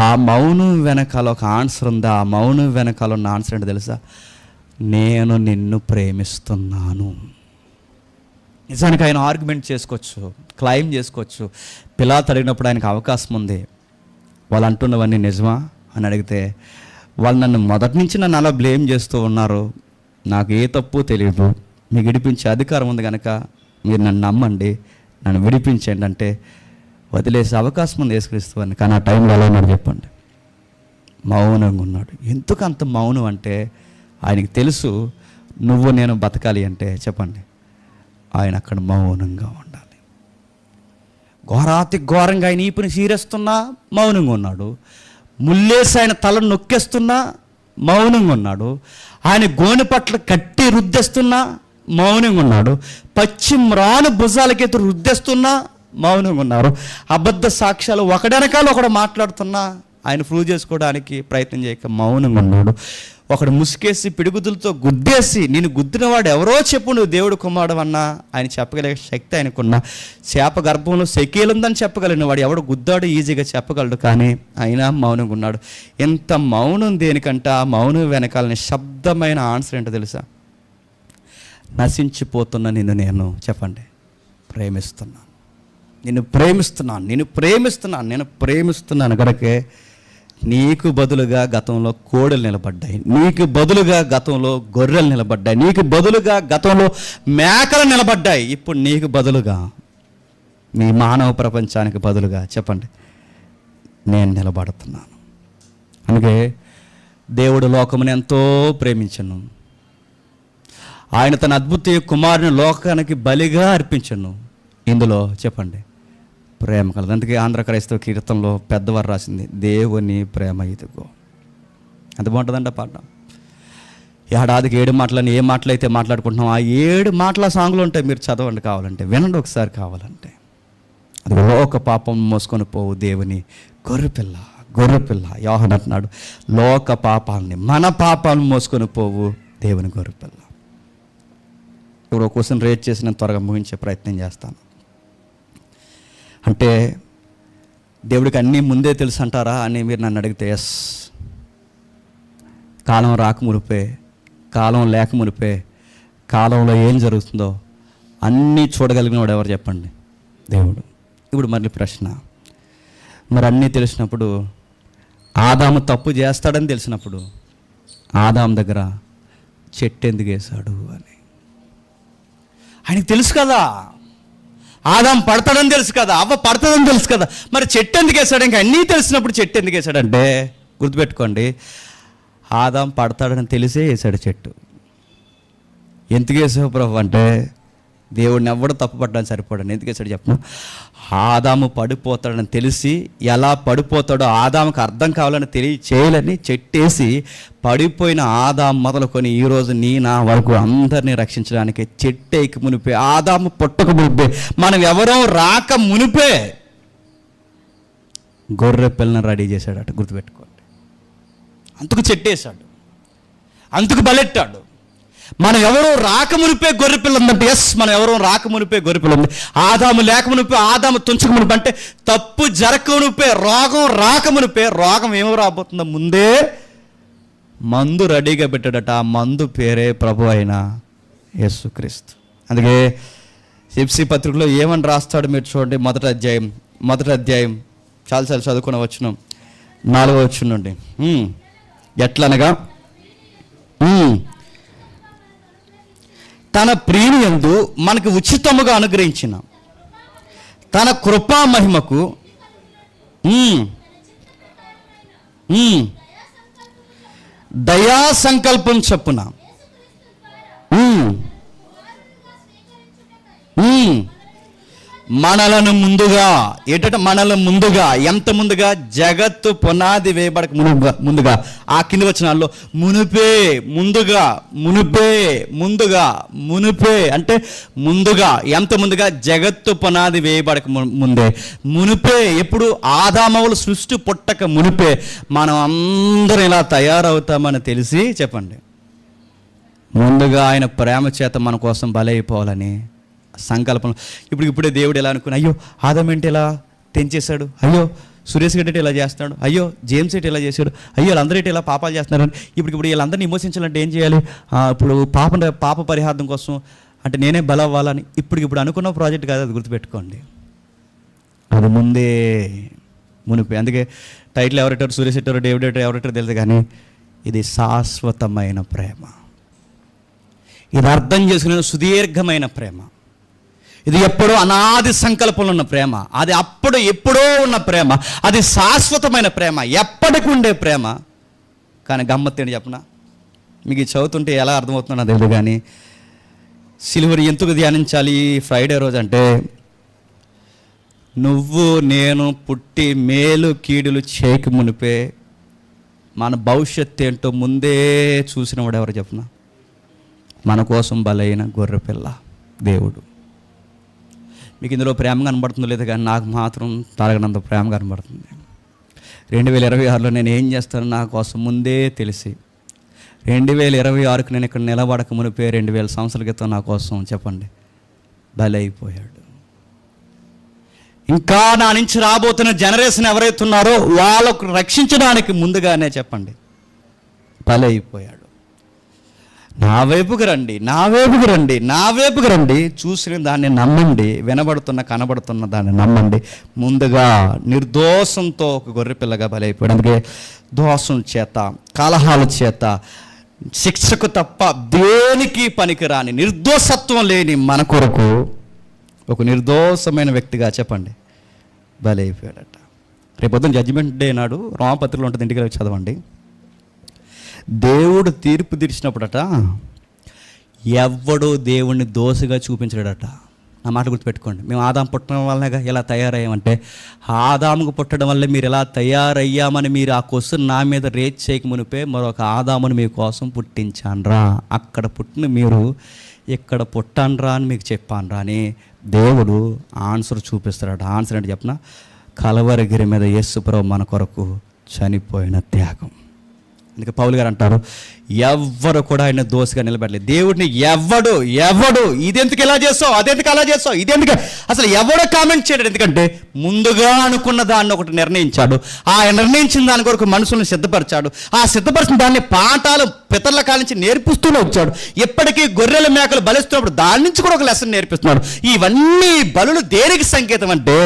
ఆ మౌనం వెనకాల ఒక ఆన్సర్ ఉంది. ఆ మౌనం వెనకాల ఉన్న ఆన్సర్ ఏంటో తెలుసా? నేను నిన్ను ప్రేమిస్తున్నాను. నిజానికి ఆయన ఆర్గ్యుమెంట్ చేసుకోవచ్చు, క్లైమ్ చేసుకోవచ్చు. పిలాతు అడిగినప్పుడు ఆయనకు అవకాశం ఉంది. వాళ్ళు అంటున్నవన్నీ నిజమా అని అడిగితే, వాళ్ళు నన్ను మొదటి నుంచి నన్ను అలా బ్లేమ్ చేస్తూ ఉన్నారు, నాకు ఏ తప్పు తెలియదు, మీకు విడిపించే అధికారం ఉంది కనుక మీరు నన్ను నమ్మండి, నన్ను విడిపించండి అంటే వదిలేసే అవకాశం ఉంది యేసుక్రీస్తు అని. కానీ ఆ టైంలో ఎలా ఉన్నాడు చెప్పండి? మౌనంగా ఉన్నాడు. ఎందుకు అంత మౌనం అంటే ఆయనకి తెలుసు నువ్వు నేను బతకాలి అంటే చెప్పండి ఆయన అక్కడ మౌనంగా ఉండాలి. ఘోరాతి ఘోరంగా ఆయన ఈపుని చీరేస్తున్నా మౌనంగా ఉన్నాడు. ముల్లేసి ఆయన తలను నొక్కేస్తున్నా మౌనంగా ఉన్నాడు. ఆయన గోనె పట్ల కట్టి రుద్దేస్తున్నా మౌనంగా ఉన్నాడు. పశ్చిమ్రాను భుజాలకెత్తి రుద్దేస్తున్నా మౌనంగా ఉన్నారు. అబద్ధ సాక్ష్యాలు ఒకడెనకాల ఒకడు మాట్లాడుతున్నా ఆయన ప్రూవ్ చేసుకోవడానికి ప్రయత్నం చేయక మౌనంగా ఉన్నాడు. ఒకడు ముసుకేసి పిడుగుదులతో గుద్దేసి నేను గుద్దినవాడు ఎవరో చెప్పు నువ్వు దేవుడు కుమారుడు అన్నా ఆయన చెప్పగలిగే శక్తి ఆయనకున్నా. చేప గర్భంలో సెకేలుందని చెప్పగలిగిన వాడు ఎవడు గుద్దాడు ఈజీగా చెప్పగలడు, కానీ అయినా మౌనంగా ఉన్నాడు. ఎంత మౌనం దేనికంటే ఆ మౌనం వెనకాలని శబ్దమైన ఆన్సర్ ఏంటో తెలుసా? నశించిపోతున్న నిన్ను నేను చెప్పండి ప్రేమిస్తున్నాను, నిన్ను ప్రేమిస్తున్నాను, నేను ప్రేమిస్తున్నాను, నేను ప్రేమిస్తున్నాను కనుకే నీకు బదులుగా గతంలో కోడలు నిలబడ్డాయి, నీకు బదులుగా గతంలో గొర్రెలు నిలబడ్డాయి, నీకు బదులుగా గతంలో మేకలు నిలబడ్డాయి. ఇప్పుడు నీకు బదులుగా మీ మానవ ప్రపంచానికి బదులుగా చెప్పండి నేను నిలబడుతున్నాను. అందుకే దేవుడు లోకముని ఎంతో ప్రేమించను, ఆయన తన అద్భుత కుమారుని లోకానికి బలిగా అర్పించను. ఇందులో చెప్పండి ప్రేమ కలదు. అందుకే ఆంధ్ర క్రైస్తవ కీర్తనలో పెద్దవారు రాసింది దేవుని ప్రేమ ఇదిగో. ఎంత బాగుంటుందంట పాట. ఏడాదికి 7 మాటలని ఏ మాటలు అయితే మాట్లాడుకుంటున్నాం ఆ 7 మాటల సాంగ్లు ఉంటాయి, మీరు చదవండి కావాలంటే, వినండి ఒకసారి కావాలంటే. అది లోక పాపం మోసుకొని పోవు దేవుని గొర్రెపిల్ల, గొర్రెపిల్ల. యోహాను అంటున్నాడు లోక పాపాలని మన పాపాలను మోసుకొని పోవు దేవుని గొర్రెపిల్ల. ఇప్పుడు ఒక క్వశ్చన్ రేట్ చేసి నేను త్వరగా ముగించే ప్రయత్నం చేస్తాను. అంటే దేవుడికి అన్నీ ముందే తెలుసు అంటారా అని మీరు నన్ను అడిగితే ఎస్. కాలం రాకమునిపే, కాలం లేకమునిపే, కాలంలో ఏం జరుగుతుందో అన్నీ చూడగలిగిన వాడు ఎవరు చెప్పండి? దేవుడు. ఇప్పుడు మళ్ళీ ప్రశ్న, మరి అన్నీ తెలిసినప్పుడు ఆదాము తప్పు చేస్తాడని తెలిసినప్పుడు ఆదాము దగ్గర చెట్టు ఎందుకు వేశాడు అని ఆయనకు తెలుసు కదా. ఆదాము పడతాడని తెలుసు కదా, అవ్వ పడతాడని తెలుసు కదా, మరి చెట్టు ఎందుకు వేసాడు? ఇంకా అన్నీ తెలిసినప్పుడు చెట్టు ఎందుకు వేసాడంటే గుర్తుపెట్టుకోండి, ఆదాము పడతాడని తెలిసే వేసాడు చెట్టు. ఎందుకు వేసావు ప్రభు అంటే దేవుడిని ఎవడు తప్పుపడ్డానికి సరిపోడని. ఎందుకు వేసాడు చెప్పను? ఆదాము పడిపోతాడని తెలిసి ఎలా పడిపోతాడో ఆదాముకు అర్థం కావాలని చేయాలని చెట్టేసి పడిపోయిన ఆదాము మొదలుకొని ఈరోజు నా వరకు అందరినీ రక్షించడానికి చెట్టేకి మునిపే, ఆదాము పుట్టక మునిపే, మనం ఎవరో రాక మునిపే గొర్రె పిల్లని రెడీ చేశాడట. గుర్తుపెట్టుకోండి. అందుకు చెట్టేశాడు. అందుకు బలెట్టాడు. మనం ఎవరో రాకమునిపే గొర్రెపిల్ల ఉందంటే, ఎస్ మనం ఎవరో రాకమునిపే గొర్రెపిల్ల ఉంది. ఆదాము లేకమునిపే, ఆదాము తుంచకమునిపే, అంటే తప్పు జరగమునిపే, రోగం రాకమునిపే, రోగం ఏమో రాబోతుందో ముందే మందు రెడీగా పెట్టాడట. ఆ మందు పేరే ప్రభు అయిన యేసుక్రీస్తు. అందుకే ఎఫ్సీ పత్రికలో ఏమని రాస్తాడు మీరు చూడండి. మొదటి అధ్యాయం చాలాసార్లు చదువుకున్న వచనం 4వ వచనం నుండి. ఎట్లనగా తన ప్రియుని యందు మనకు ఉచితముగా అనుగ్రహించిన తన కృపా మహిమకు దయా సంకల్పం చొప్పున మనలను ముందుగా ఎంత ముందుగా జగత్తు పునాది వేయబడక ముందుగా ఆ కింది వచనాల్లో మునుపే అంటే ముందుగా ఎంత ముందుగా జగత్తు పునాది వేయబడక మునుపే ఎప్పుడు ఆదామవులు సృష్టి పుట్టక మునిపే మనం అందరం ఇలా తయారవుతామని తెలిసి చెప్పండి, ముందుగా ఆయన ప్రేమ చేత మన కోసం బలైపోవాలని సంకల్పం. ఇప్పుడే దేవుడు ఎలా అనుకుని, అయ్యో ఆదాం ఏంటి ఇలా తెంచేశాడు, అయ్యో సురేష్ గడ్డి ఇలా చేస్తున్నాడు, అయ్యో జేమ్స్ ఏంటి ఇలా చేశాడు, అయ్యో వీళ్ళందరూ ఏంటి ఇలా పాపాలు చేస్తున్నారని ఇప్పుడు వీళ్ళందరినీ విమోచించాలంటే ఏం చేయాలి, ఇప్పుడు పాప పరిహారం కోసం అంటే నేనే బలం అవ్వాలని ఇప్పుడు అనుకున్న ప్రాజెక్ట్ కాదు, అది గుర్తుపెట్టుకోండి. అది మునిపే. అందుకే టైటిల్ ఎవరెట్టారు, సురేష్ ఎట్టారు, డేవిడ్ ఎట్టారు, ఎవరెట్టారు తెలుసు, కానీ ఇది శాశ్వతమైన ప్రేమ. ఇది అర్థం చేసుకునే సుదీర్ఘమైన ప్రేమ. ఇది ఎప్పుడో అనాది సంకల్పంలో ఉన్న ప్రేమ. అది ఎప్పుడో ఉన్న ప్రేమ. అది శాశ్వతమైన ప్రేమ, ఎప్పటికి ఉండే ప్రేమ. కానీ గమ్మత్తు ఏంటి చెప్పనా, మీకు చదువుతుంటే ఎలా అర్థమవుతుందో తెలియదు, కానీ సిలువని ఎందుకు ధ్యానించాలి ఫ్రైడే రోజు అంటే, నువ్వు నేను పుట్టి మేలు కీడులు చేయక మునిపే మన భవిష్యత్తు ఏంటో ముందే చూసినవాడు ఎవరు చెప్పనా, మన కోసం బలైన గొర్రెపిల్ల దేవుడు. మీకు ఇందులో ప్రేమ కనబడుతుందో లేదు, కానీ నాకు మాత్రం తరగనంత ప్రేమ కనబడుతుంది. 2026లో నేను ఏం చేస్తానో నా కోసం ముందే తెలిసి 2026కు నేను ఇక్కడ నిలబడక మునిపే 2000 సంవత్సరాల క్రితం నా కోసం చెప్పండి బలైపోయాడు. ఇంకా నా నుంచి రాబోతున్న జనరేషన్ ఎవరైతే ఉన్నారో వాళ్ళకు రక్షించడానికి ముందుగానే చెప్పండి బలైపోయాడు. నా వైపుకు రండి, చూసిన దాన్ని నమ్మండి, కనబడుతున్న దాన్ని నమ్మండి. ముందుగా నిర్దోషంతో ఒక గొర్రెపిల్లగా బలైపోయాడు. అందుకే దోషం చేత, కలహాల చేత, శిక్షకు తప్ప దేనికి పనికిరాని, నిర్దోషత్వం లేని మన కొరకు ఒక నిర్దోషమైన వ్యక్తిగా చెప్పండి బలైపోయాడట. రేపొద్దున జడ్జిమెంట్ డే నాడు రోమపత్రికలో ఉంటుంది, ఇంటికి వెళ్ళి చదవండి. దేవుడు తీర్పు తీర్చినప్పుడట ఎవ్వడో దేవుణ్ణి దోషిగా చూపించాడట. నా మాట గుర్తుపెట్టుకోండి. మేము ఆదాం పుట్టడం వల్లనే ఇలా తయారయ్యామంటే, ఆదాముకు పుట్టడం వల్లే మీరు ఎలా తయారయ్యామని మీరు ఆ క్వశ్చన్ నా మీద రేట్ చేయక మునిపే మరొక ఆదాముని మీకోసం పుట్టించాన్రా, అక్కడ పుట్టిన మీరు ఇక్కడ పుట్టాన్రా అని మీకు చెప్పాన్రా అని దేవుడు ఆన్సర్ చూపిస్తాడట. ఆన్సర్ అంటే చెప్పిన కలవరగిరి మీద యేసుప్రభు మన కొరకు చనిపోయిన త్యాగం. అందుకే పౌలు గారు అంటారు, ఎవ్వరు కూడా ఆయన దోషిగా నిలబడలేదు. దేవుడిని ఎవడు ఇదెందుకు ఇలా చేస్తావు, అదెందుకు అలా చేస్తావు, ఇదెందుకు అసలు ఎవడో కామెంట్ చేయడు. ఎందుకంటే ముందుగా అనుకున్న దాన్ని ఒకటి నిర్ణయించాడు. ఆ నిర్ణయించిన దాని కొరకు మనుషులను సిద్ధపరిచాడు. ఆ సిద్ధపరిచిన దాన్ని పాఠాలు పితరుల కాల నుంచి నేర్పిస్తూనే వచ్చాడు. ఎప్పటికీ గొర్రెల మేకలు బలిస్తున్నప్పుడు దాని నుంచి కూడా ఒక లెసన్ నేర్పిస్తున్నాడు. ఇవన్నీ బలులు దేనికి సంకేతం అంటే,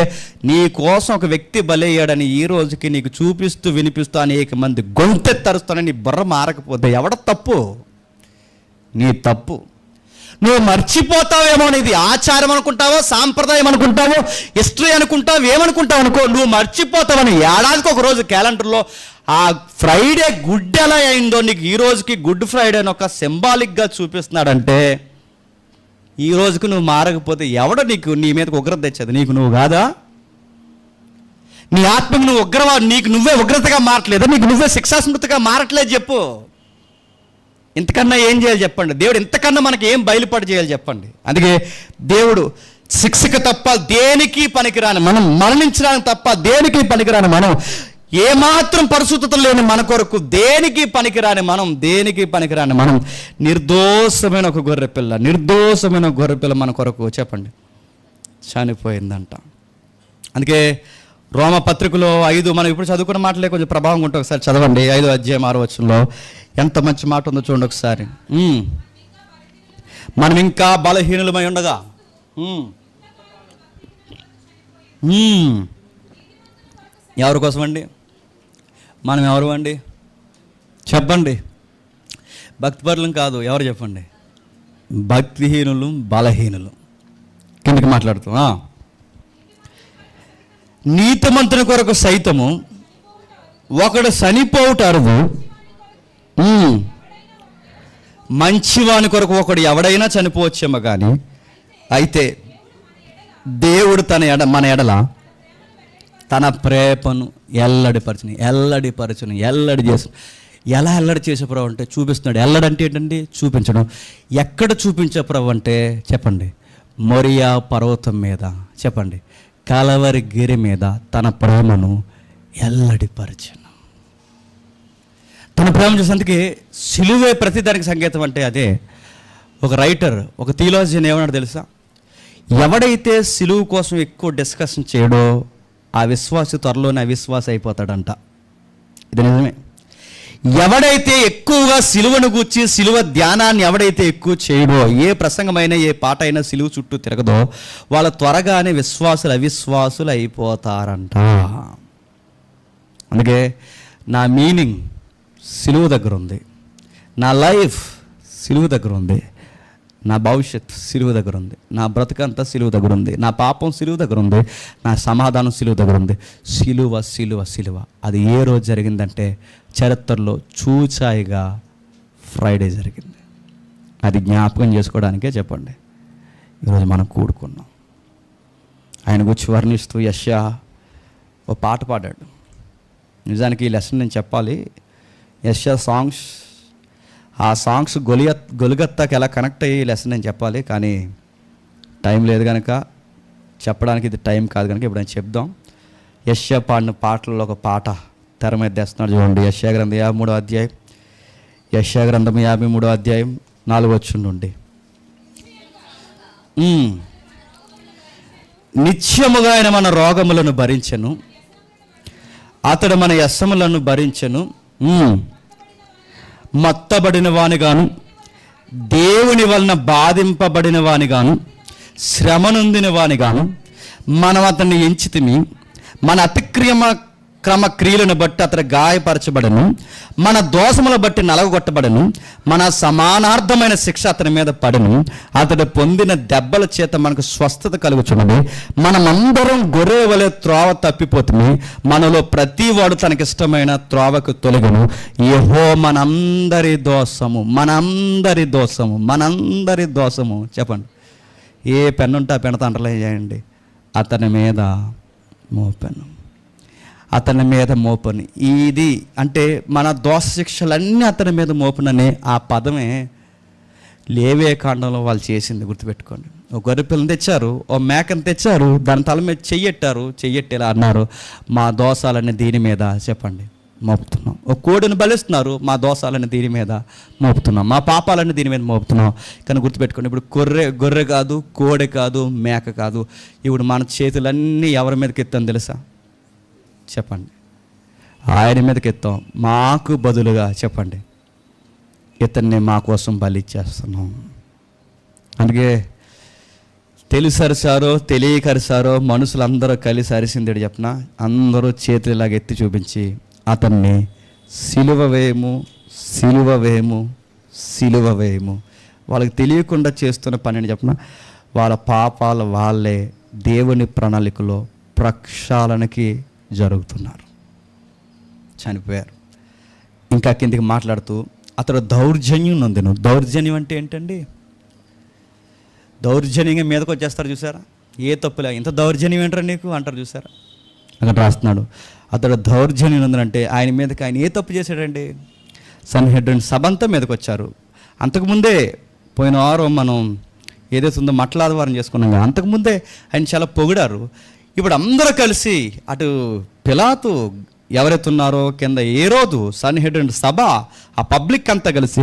నీ కోసం ఒక వ్యక్తి బలయ్యాడని ఈ రోజుకి నీకు చూపిస్తూ వినిపిస్తూ అనేక మంది గొంతెత్తరుస్తానని నీ బుర్ర మారకపోతే ఎవడ తప్పు, నీ తప్పు. నువ్వు మర్చిపోతావేమో, ఇది ఆచారం అనుకుంటావో, సాంప్రదాయం అనుకుంటావో, హిస్టరీ అనుకుంటావు, ఏమనుకుంటావు అనుకో, నువ్వు మర్చిపోతావని ఏడాదికి ఒక రోజు క్యాలెండర్లో ఆ ఫ్రైడే గుడ్ ఎలా అయిందో నీకు ఈ రోజుకి గుడ్ ఫ్రైడే అని ఒక సింబాలిక్గా చూపిస్తున్నాడంటే, ఈ రోజుకి నువ్వు మారకపోతే ఎవడ నీ మీదకి ఉగ్రత తెచ్చేది? నీకు నువ్వు కాదా? నీ ఆత్మకు నువ్వు నీకు నువ్వే ఉగ్రతగా మారట్లేదా? నీకు నువ్వే శిక్షాస్మృతిగా మారట్లేదు? చెప్పు. ఇంతకన్నా ఏం చేయాలి చెప్పండి? దేవుడు ఇంతకన్నా మనకి ఏం బయలుపాటు చేయాలి చెప్పండి? అందుకే దేవుడు శిక్షకు తప్ప దేనికి పనికిరాని మనం, మరణించడానికి తప్ప దేనికి పనికిరాని మనం ఏమాత్రం పరిశుద్ధత లేని మన కొరకు దేనికి పనికిరాని మనం నిర్దోషమైన ఒక గొర్రెపిల్ల మన కొరకు చెప్పండి చనిపోయిందంట. అందుకే రోమ పత్రికలో 5 మనం ఇప్పుడు చదువుకున్న మాటలే కొంచెం ప్రభావం ఉంటే ఒకసారి చదవండి. 5వ అధ్యాయం 6వ వచనంలో ఎంత మంచి మాట ఉందో చూడండి ఒకసారి. మనం ఇంకా బలహీనులమై ఉండగా ఎవరి కోసం అండి? మనం ఎవరు అండి చెప్పండి? భక్తిపరులం కాదు, ఎవరు చెప్పండి? భక్తిహీనులు, బలహీనులు. కిందకి మాట్లాడుతూ నీతిమంతుని కొరకు సైతము ఒకడు చనిపోవుట అరుదు, మంచివాని కొరకు ఒకడు ఎవడైనా చనిపోవచ్చేమో కానీ అయితే దేవుడు మన ఎడల తన ప్రేమను ఎల్లడి చేసిన. ఎలా ఎల్లడి చేసే ప్రభు అంటే చూపిస్తున్నాడు. ఎల్లడంటే ఏంటండి? చూపించడం. ఎక్కడ చూపించే ప్రభు అంటే చెప్పండి? మొరియా పర్వతం మీద, చెప్పండి కలవరి గిరి మీద తన ప్రేమను ఎల్లడిపరచను. తన ప్రేమ చేసేందుకే సిలువే ప్రతిదానికి సంకేతం అంటే అదే. ఒక రైటర్, ఒక థియాలజియన్ ఏమన్నాడు తెలుసా? ఎవడైతే సిలువు కోసం ఎక్కువ డిస్కషన్ చేయడో ఆ విశ్వాసి త్వరలోనే అవిశ్వాస అయిపోతాడంట. ఇది నిజమే. ఎవడైతే ఎక్కువగా సిలువను గూర్చి సిలువ ధ్యానాన్ని ఎవడైతే ఎక్కువ చేయడో, ఏ ప్రసంగమైనా ఏ పాట అయినా సిలువ చుట్టూ తిరగదో వాళ్ళ త్వరగానే అవిశ్వాసులు అయిపోతారంట. అందుకే నా మీనింగ్ సిలువ దగ్గర ఉంది, నా లైఫ్ సిలువ దగ్గర ఉంది, నా భవిష్యత్ సిలువ దగ్గర ఉంది, నా బ్రతుకంతా సిలువ దగ్గర ఉంది, నా పాపం సిలువ దగ్గర ఉంది, నా సమాధానం సిలువ దగ్గర ఉంది. సిలువ అది ఏ రోజు జరిగిందంటే చరిత్రలో చూచాయిగా ఫ్రైడే జరిగింది. అది జ్ఞాపకం చేసుకోవడానికే చెప్పండి ఈరోజు మనం కూడుకున్నాం. ఆయన గురించి వర్ణిస్తూ యెషయా ఓ పాట పాడాడు. నిజానికి ఈ లెసన్ నేను చెప్పాలి. యెషయా ఆ సాంగ్స్ గొలుగత్తాకి ఎలా కనెక్ట్ అయ్యి లెసన్ నేను చెప్పాలి, కానీ టైం లేదు కనుక చెప్పడానికి ఇది టైం కాదు కనుక ఇప్పుడు నేను చెప్దాం. యెషయా పాడిన పాటల్లో ఒక పాట తెర మీద తెస్తున్నాడు చూడండి. యెషయా గ్రంథం 53వ అధ్యాయం, యెషయా గ్రంథం 53వ అధ్యాయం 4వ వచనం నుండి. నిత్యముగా ఆయన మన రోగములను భరించెను, అతడు మన యస్సములను భరించెను. మత్తబడిన వానిగాను, దేవుని వలన బాధింపబడిన వానిగాను, శ్రమనొందిన వానిగాను మనం అతన్ని ఎంచితిమి. మన క్రమ క్రియలను బట్టి అతడు గాయపరచబడను, మన దోషముల బట్టి నలగొట్టబడను, మన సమానార్థమైన శిక్ష అతని మీద పడను. అతడు పొందిన దెబ్బల చేత మనకు స్వస్థత కలుగుచున్నది. మనమందరం గొర్రె వలె త్రోవ తప్పిపోతుంది, మనలో ప్రతి వాడు తనకిష్టమైన త్రోవకు తొలగను. యెహోవా మనందరి దోషము చెప్పండి. ఏ పెన్నుంటే ఆ పెన్నుతో అండర్లైన్ చేయండి. అతని మీద మోపని. ఇది అంటే మన దోష శిక్షలన్నీ అతని మీద మోపననే ఆ పదమే లేవే కాండంలో వాళ్ళు చేసింది. గుర్తుపెట్టుకోండి. ఒక గొర్రెపిల్లని తెచ్చారు, ఓ మేకను తెచ్చారు, దాని తల మీద చెయ్యెట్టేలా అన్నారు. మా దోషాలన్నీ దీని మీద చెప్పండి మోపుతున్నాం. ఒక కోడిని బలిస్తున్నారు, మా దోషాలన్నీ దీని మీద మోపుతున్నాం, మా పాపాలన్నీ దీని మీద మోపుతున్నాం. కానీ గుర్తుపెట్టుకోండి, ఇప్పుడు గొర్రె కాదు, కోడి కాదు, మేక కాదు, ఇప్పుడు మన చేతులన్నీ ఎవరి మీదకి ఎత్తాం తెలుసా? చెప్పండి. ఆయన మీదకి ఎత్తాం. మాకు బదులుగా చెప్పండి ఇతన్ని మా కోసం బలి ఇచ్చేస్తున్నాం. అందుకే తెలిసరిసారో తెలియకరిసారో మనుషులందరూ కలిసి అరిసింది చెప్పిన అందరూ చేతులాగా ఎత్తి చూపించి అతన్ని సిలువ వేయము. వాళ్ళకి తెలియకుండా చేస్తున్న పనిని చెప్పిన వాళ్ళ పాపాలు వాళ్ళే దేవుని ప్రణాళికలో ప్రక్షాళనకి జరుగుతున్నారు, చనిపోయారు. ఇంకా కిందికి మాట్లాడుతూ అతడు దౌర్జన్యం నొందెను. దౌర్జన్యం అంటే ఏంటండి? దౌర్జన్యంగా మీదకి వచ్చేస్తారు చూసారా? ఏ తప్పులే, ఇంత దౌర్జన్యం ఏంటారు నీకు అంటారు చూసారా? అక్కడ రాస్తున్నాడు అతడు దౌర్జన్యం నొందనంటే ఆయన మీదకి ఆయన ఏ తప్పు చేశాడండి? సన్హెడ్రిన్ సభంతా మీదకి వచ్చారు. అంతకుముందే పోయిన వారం మనం ఏదైతే ఉందో మట్లాదివారం చేసుకున్నాం కదా, అంతకుముందే ఆయన చాలా పొగిడారు. ఇప్పుడు అందరూ కలిసి అటు పిలాతు ఎవరైతే ఉన్నారో కింద హేరోదు సన్హెడ్రిన్ సభ, ఆ పబ్లిక్ అంతా కలిసి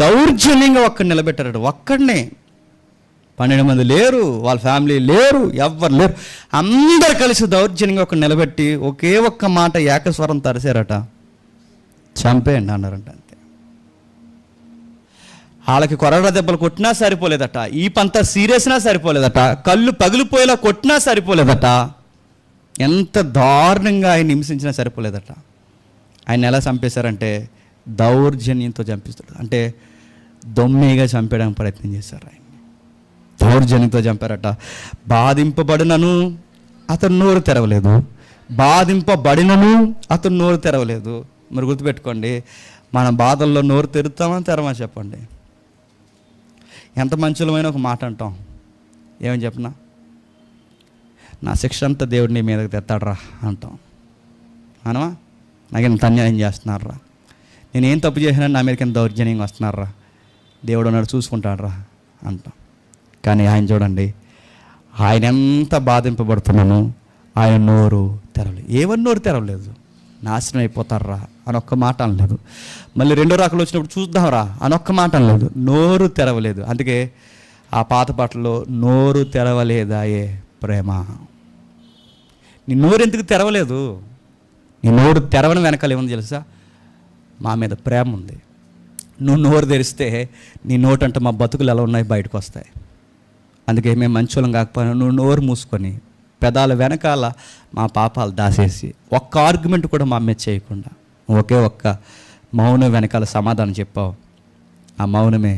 దౌర్జన్యంగా ఒక్కడిని నిలబెట్టారట. ఒక్కడినే, 12 మంది లేరు, వాళ్ళ ఫ్యామిలీ లేరు, ఎవ్వరు లేరు, అందరు కలిసి దౌర్జన్యంగా ఒకరిని నిలబెట్టి ఒకే ఒక్క మాట ఏకస్వరం తరిశారట, చంపేయండి అన్నారంట. అంతే. వాళ్ళకి కొరడా దెబ్బలు కొట్టినా సరిపోలేదట, ఈ పంత సీరియస్నా సరిపోలేదట, కళ్ళు పగిలిపోయేలా కొట్టినా సరిపోలేదట, ఎంత దారుణంగా ఆయన హింసించినా సరిపోలేదట. ఆయన ఎలా చంపేశారంటే దౌర్జన్యంతో చంపిస్తాడు. అంటే దొమ్మిగా చంపేయడానికి ప్రయత్నం చేశారు. ఆయన దౌర్జన్యంతో చంపారట. బాధింపబడినను అతను నోరు తెరవలేదు, బాధింపబడినను అతను నోరు తెరవలేదు. మరి గుర్తుపెట్టుకోండి, మన బాధల్లో నోరు తెరుతామని తెరమా చెప్పండి. ఎంత మంచులమైన ఒక మాట అంటాం, ఏమని చెప్పనా, నా శిక్ష అంతా దేవుడు నీ మీదకి తెస్తాడరా అంటాం. అనవా, నాకు ఇంత అన్యాయం చేస్తున్నారా, నేనేం తప్పు చేసినా నా మీదకి ఎంత దౌర్జన్యంగా వస్తున్నారా, దేవుడు ఉన్నాడు చూసుకుంటాడరా అంటాం. కానీ ఆయన చూడండి, ఆయన ఎంత బాధింపబడుతున్నాను, ఆయన నోరు తెరవలేదు. ఏమని నోరు తెరవలేదు, నాశనం అయిపోతారా అని ఒక్క మాట అనలేదు. మళ్ళీ 2వ రాకలు వచ్చినప్పుడు చూద్దాంరా అని ఒక్క మాట అనలేదు, నోరు తెరవలేదు. అందుకే ఆ పాత పాటలో నోరు తెరవలేదాయే ప్రేమ. నీ నోరు ఎందుకు తెరవలేదు? నీ నోరు తెరవని వెనకాల ఏముంది తెలుసా? మా మీద ప్రేమ ఉంది. నువ్వు నోరు తెరిస్తే నీ నోటంట మా బతుకులు ఎలా ఉన్నాయి బయటకు వస్తాయి. అందుకే మేము మంచోళం కాకపోయినా నువ్వు నోరు మూసుకొని పెదాల వెనకాల మా పాపాలు దాసేసి ఒక్క ఆర్గ్యుమెంట్ కూడా మా మీద చేయకుండా ఒకే ఒక్క మౌనం వెనకాల సమాధానం చెప్పావు. ఆ మౌనమే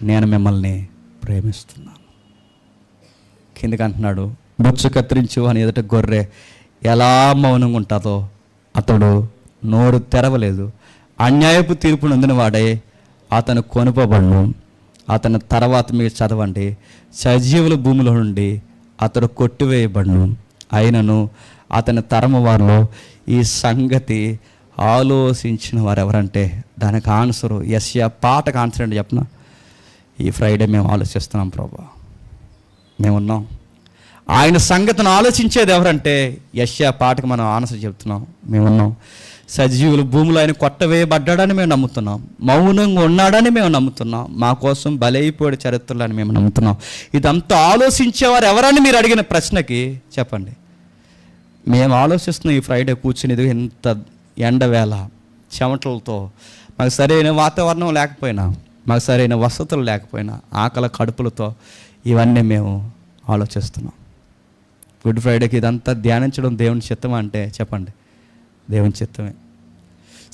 నేను మిమ్మల్ని ప్రేమిస్తున్నాను. కిందకి అంటున్నాడు, బొచ్చు కత్తిరించు అని ఎదుట గొర్రె ఎలా మౌనంగా ఉంటుందో అతడు నోరు తెరవలేదు. అన్యాయపు తీర్పు నొందిన వాడే అతను కొనుపబడును. అతని తర్వాత మీరు చదవండి, సజీవుల భూమిలో నుండి అతడు కొట్టివేయబడును. అయినను అతని తరము వారిలో ఈ సంగతి ఆలోచించిన వారు ఎవరంటే దానికి ఆన్సరు యెషయా పాటకు ఆన్సర్ అంటే చెప్పిన ఈ ఫ్రైడే మేము ఆలోచిస్తున్నాం ప్రభా, మేమున్నాం. ఆయన సంగతిని ఆలోచించేది ఎవరంటే యెషయా పాటకు మనం ఆన్సర్ చెప్తున్నాం, మేమున్నాం. సజీవుల భూమిలో ఆయన కొట్టవేయబడ్డాడని మేము నమ్ముతున్నాం, మౌనంగా ఉన్నాడని మేము నమ్ముతున్నాం, మా కోసం బలైపోయాడు చరిత్రలు అని మేము నమ్ముతున్నాం. ఇదంతా ఆలోచించేవారు ఎవరని మీరు అడిగిన ప్రశ్నకి చెప్పండి. మేము ఆలోచిస్తున్నాం ఈ ఫ్రైడే కూర్చుని, ఇది ఇంత ఎండవేళ చెమటలతో, మాకు సరైన వాతావరణం లేకపోయినా, మాకు సరైన వసతులు లేకపోయినా, ఆకలి కడుపులతో ఇవన్నీ మేము ఆలోచిస్తున్నాం. గుడ్ ఫ్రైడేకి ఇదంతా ధ్యానించడం దేవుని చిత్తం అంటే చెప్పండి, దేవుని చిత్తమే.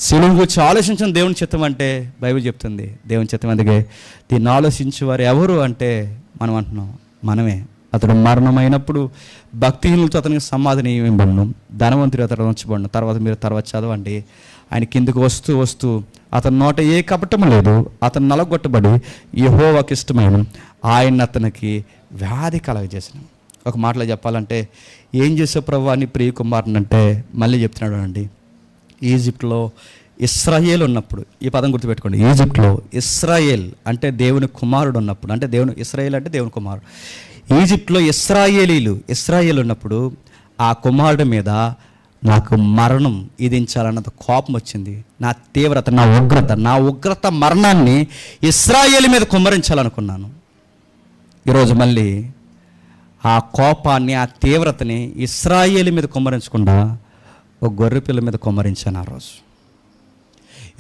శిలువు గురించి ఆలోచించడం దేవుని చిత్తం అంటే బైబిల్ చెప్తుంది దేవుని చిత్తం. అందుకే దీన్ని ఆలోచించేవారు ఎవరు అంటే మనం అంటున్నాం, మనమే. అతడు మరణమైనప్పుడు భక్తిహీనులతో అతనికి సమాధిని ఇవ్వబడును, ధనవంతుడు అతడు ఉంచబడును. తర్వాత చదవండి, ఆయన కిందకు వస్తూ వస్తూ అతని నోట ఏ కపటము లేదు, అతను నలగొట్టబడి యెహోవాకు ఇష్టమైన ఆయన అతనికి వ్యాధి కలగజేసిన. ఒక మాటలో చెప్పాలంటే ఏం చేసే ప్రభు అని ప్రియ కుమారుని అంటే మళ్ళీ చెప్తున్నాడు అండి. ఈజిప్ట్లో ఇశ్రాయేల్ ఉన్నప్పుడు, ఈ పదం గుర్తుపెట్టుకోండి, ఈజిప్ట్లో ఇశ్రాయేల్ అంటే దేవుని కుమారుడు ఉన్నప్పుడు, అంటే ఇశ్రాయేల్ అంటే దేవుని కుమారుడు. ఈజిప్ట్లో ఇశ్రాయేల్ ఉన్నప్పుడు ఆ కుమారుడి మీద నాకు మరణం విధించాలన్నది కోపం వచ్చింది. నా తీవ్రత, నా ఉగ్రత మరణాన్ని ఇశ్రాయేల్ మీద కుమ్మరించాలనుకున్నాను. ఈరోజు మళ్ళీ ఆ కోపాన్ని, ఆ తీవ్రతని ఇశ్రాయేలు మీద కుమ్మరించకుండా ఒక గొర్రె పిల్ల మీద కుమ్మరించాను. ఆ రోజు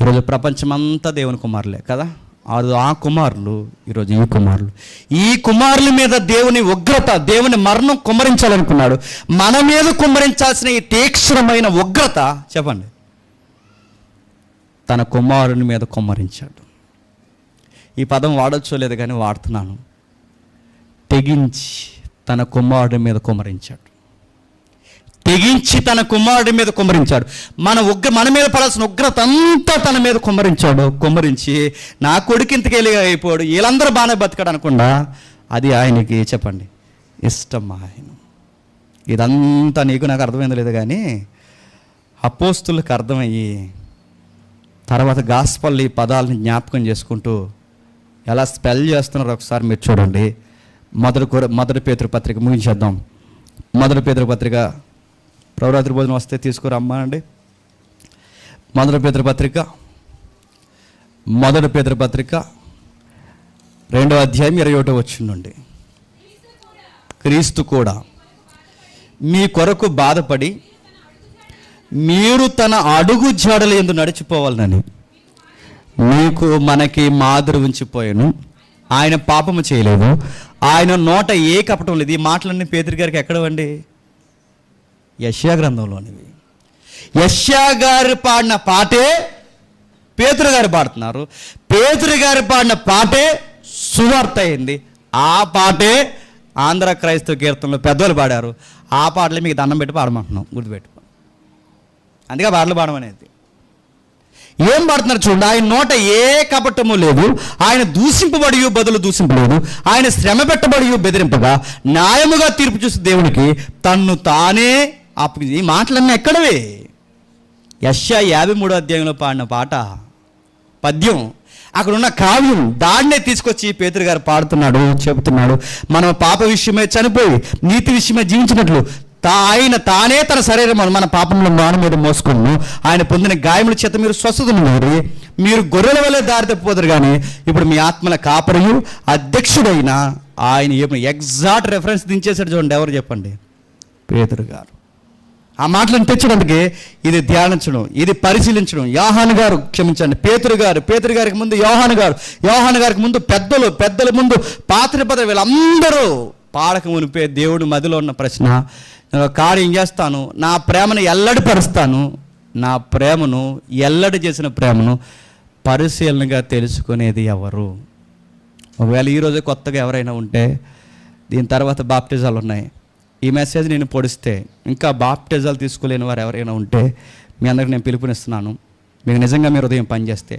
ఈరోజు ప్రపంచమంతా దేవుని కుమారులే కదా. ఆ కుమారులు ఈరోజు ఈ కుమారుల మీద దేవుని ఉగ్రత, దేవుని మరణం కుమ్మరించాలనుకున్నాడు. మన మీద కుమ్మరించాల్సిన ఈ తీక్షణమైన ఉగ్రత చెప్పండి తన కుమారుని మీద కుమ్మరించాడు. ఈ పదం వాడొచ్చో లేదు కానీ వాడుతున్నాను. తెగించి తన కుమారుడి మీద కుమ్మరించాడు. తెగించి తన కుమారుడి మీద కుమ్మరించాడు. మన మీద పడాల్సిన ఉగ్రత అంతా తన మీద కుమ్మరించి నా కొడుకు ఇంతకెళ్ళి అయిపోయాడు, వీళ్ళందరూ బాగానే బతికాడు అనకుండా అది ఆయనకి చెప్పండి ఇష్టం. ఆయన ఇదంతా నీకు నాకు అర్థమైంది లేదు కానీ అపోస్తులకు అర్థమయ్యి తర్వాత గాస్పల్ ఈ పదాలని జ్ఞాపకం చేసుకుంటూ ఎలా స్పెల్ చేస్తున్నారో ఒకసారి మీరు చూడండి. మొదటి పేతురు పత్రిక ముగించేద్దాం. మొదటి పేతురు పత్రిక ప్రభురాత్రి భోజనం వస్తే తీసుకురమ్మానండి. మొదటి పేతురు పత్రిక 2వ అధ్యాయం 21వ వచనం నుండి, క్రీస్తు కూడా మీ కొరకు బాధపడి మీరు తన అడుగు జాడలు యందు నడిచిపోవాలని మీకు మనకి మాదిరి ఉంచిపోయాను. ఆయన పాపము చేయలేదు, ఆయన నోట ఏ కపటం లేదు. ఈ మాటలన్నీ పేతురు గారికి ఎక్కడవండి? యెషయా గ్రంథంలోనివి. యెషయా గారు పాడిన పాటే పేతురు గారు పాడుతున్నారు. పేతురు గారు పాడిన పాటే సువార్త అయింది. ఆ పాటే ఆంధ్ర క్రైస్తవ కీర్తనలో పెద్దలు పాడారు. ఆ పాటలే మీకు దండం పెట్టి పాడమంటున్నాం, గుర్తుపెట్టుకో. అందుకే పాటలు పాడమనేది. ఏం పాడుతున్నారు చూడండి. ఆయన నోట ఏ కపటము లేదు, ఆయన దూషింపబడి బదులు దూషింపలేదు, ఆయన శ్రమ పెట్టబడి బెదిరింపగా న్యాయముగా తీర్పు చూసి దేవునికి తన్ను తానే ఈ మాటలన్నీ ఎక్కడవే? యెషయా 53వ అధ్యాయంలో పాడిన పాట, పద్యం, అక్కడ ఉన్న కావ్యం, దాన్నే తీసుకొచ్చి పేతురు గారు పాడుతున్నాడు, చెబుతున్నాడు. మన పాప విషయమే చనిపోయి నీతి విషయమే జీవించినట్లు ఆయన తానే తన శరీరం మన పాపంలో మాన మీద మోసుకున్నాను. ఆయన పొందిన గాయముల చేత మీరు స్వస్థతనున్నారు. మీరు గొర్రెల వల్ల దారి తప్పిపోతారు, కానీ ఇప్పుడు మీ ఆత్మల కాపరియు అధ్యక్షుడైన ఆయన ఎగ్జాక్ట్ రెఫరెన్స్ దించేశాడు చూడండి. ఎవరు చెప్పండి? పేతురు గారు. ఆ మాటలను తెచ్చడానికి ఇది ధ్యానించడం, ఇది పరిశీలించడం. యోహాను గారు, క్షమించండి, పేతురు గారికి ముందు యోహాను గారికి ముందు పెద్దల ముందు పాత్ర వీళ్ళందరూ పాడక మునిపే దేవుడు మదిలో ఉన్న ప్రశ్న, కార్యం చేస్తాను, నా ప్రేమను ఎల్లడిపరుస్తాను, నా ప్రేమను ఎల్లడి చేసిన ప్రేమను పరిశీలనగా తెలుసుకునేది ఎవరు? ఒకవేళ ఈరోజే కొత్తగా ఎవరైనా ఉంటే, దీని తర్వాత బాప్టిజాలు ఉన్నాయి, ఈ మెసేజ్ నేను పొడిస్తే ఇంకా బాప్టిజాలు తీసుకోలేని వారు ఎవరైనా ఉంటే మీ అందరికి నేను పిలుపునిస్తున్నాను. మీకు నిజంగా మీరు ఉదయం పనిచేస్తే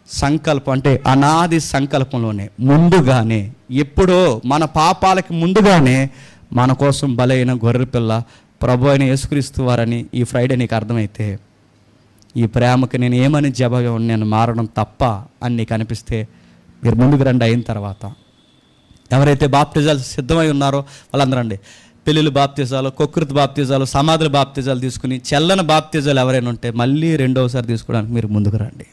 సంకల్పం, అంటే అనాది సంకల్పంలోనే ముందుగానే, ఎప్పుడో మన పాపాలకి ముందుగానే మన కోసం బలైన గొర్రెపిల్ల ప్రభు అయిన యేసుక్రీస్తు వారని ఈ ఫ్రైడే నీకు అర్థమైతే, ఈ ప్రేమకి నేను ఏమని జవాబు నేను మారడం తప్ప అని నీకు అనిపిస్తే మీరు ముందుకు రండి. అయిన తర్వాత ఎవరైతే బాప్టిజాలు సిద్ధమై ఉన్నారో వాళ్ళందరూ రండి. పెళ్ళిళ్ళు బాప్తిజాలు, కొకృతి బాప్తిజాలు, సమాధుల బాప్తిజాలు తీసుకుని చెల్లని బాప్తిజాలు ఎవరైనా ఉంటే మళ్ళీ రెండవసారి తీసుకోవడానికి మీరు ముందుకు రండి.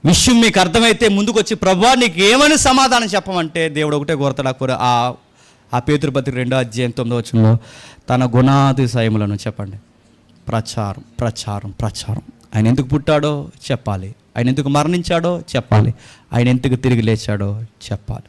విషయం మీకు అర్థమైతే ముందుకు వచ్చి ప్రభువా నీకు ఏమని సమాధానం చెప్పమంటే దేవుడు ఒకటే కోరతాడు. ఆ పేతురు పత్రిక 2వ అధ్యాయం 9వ వచనంలో తన గుణాతిశయములను చెప్పండి. ప్రచారం. ఆయన ఎందుకు పుట్టాడో చెప్పాలి, ఆయన ఎందుకు మరణించాడో చెప్పాలి, ఆయన ఎందుకు తిరిగి లేచాడో చెప్పాలి.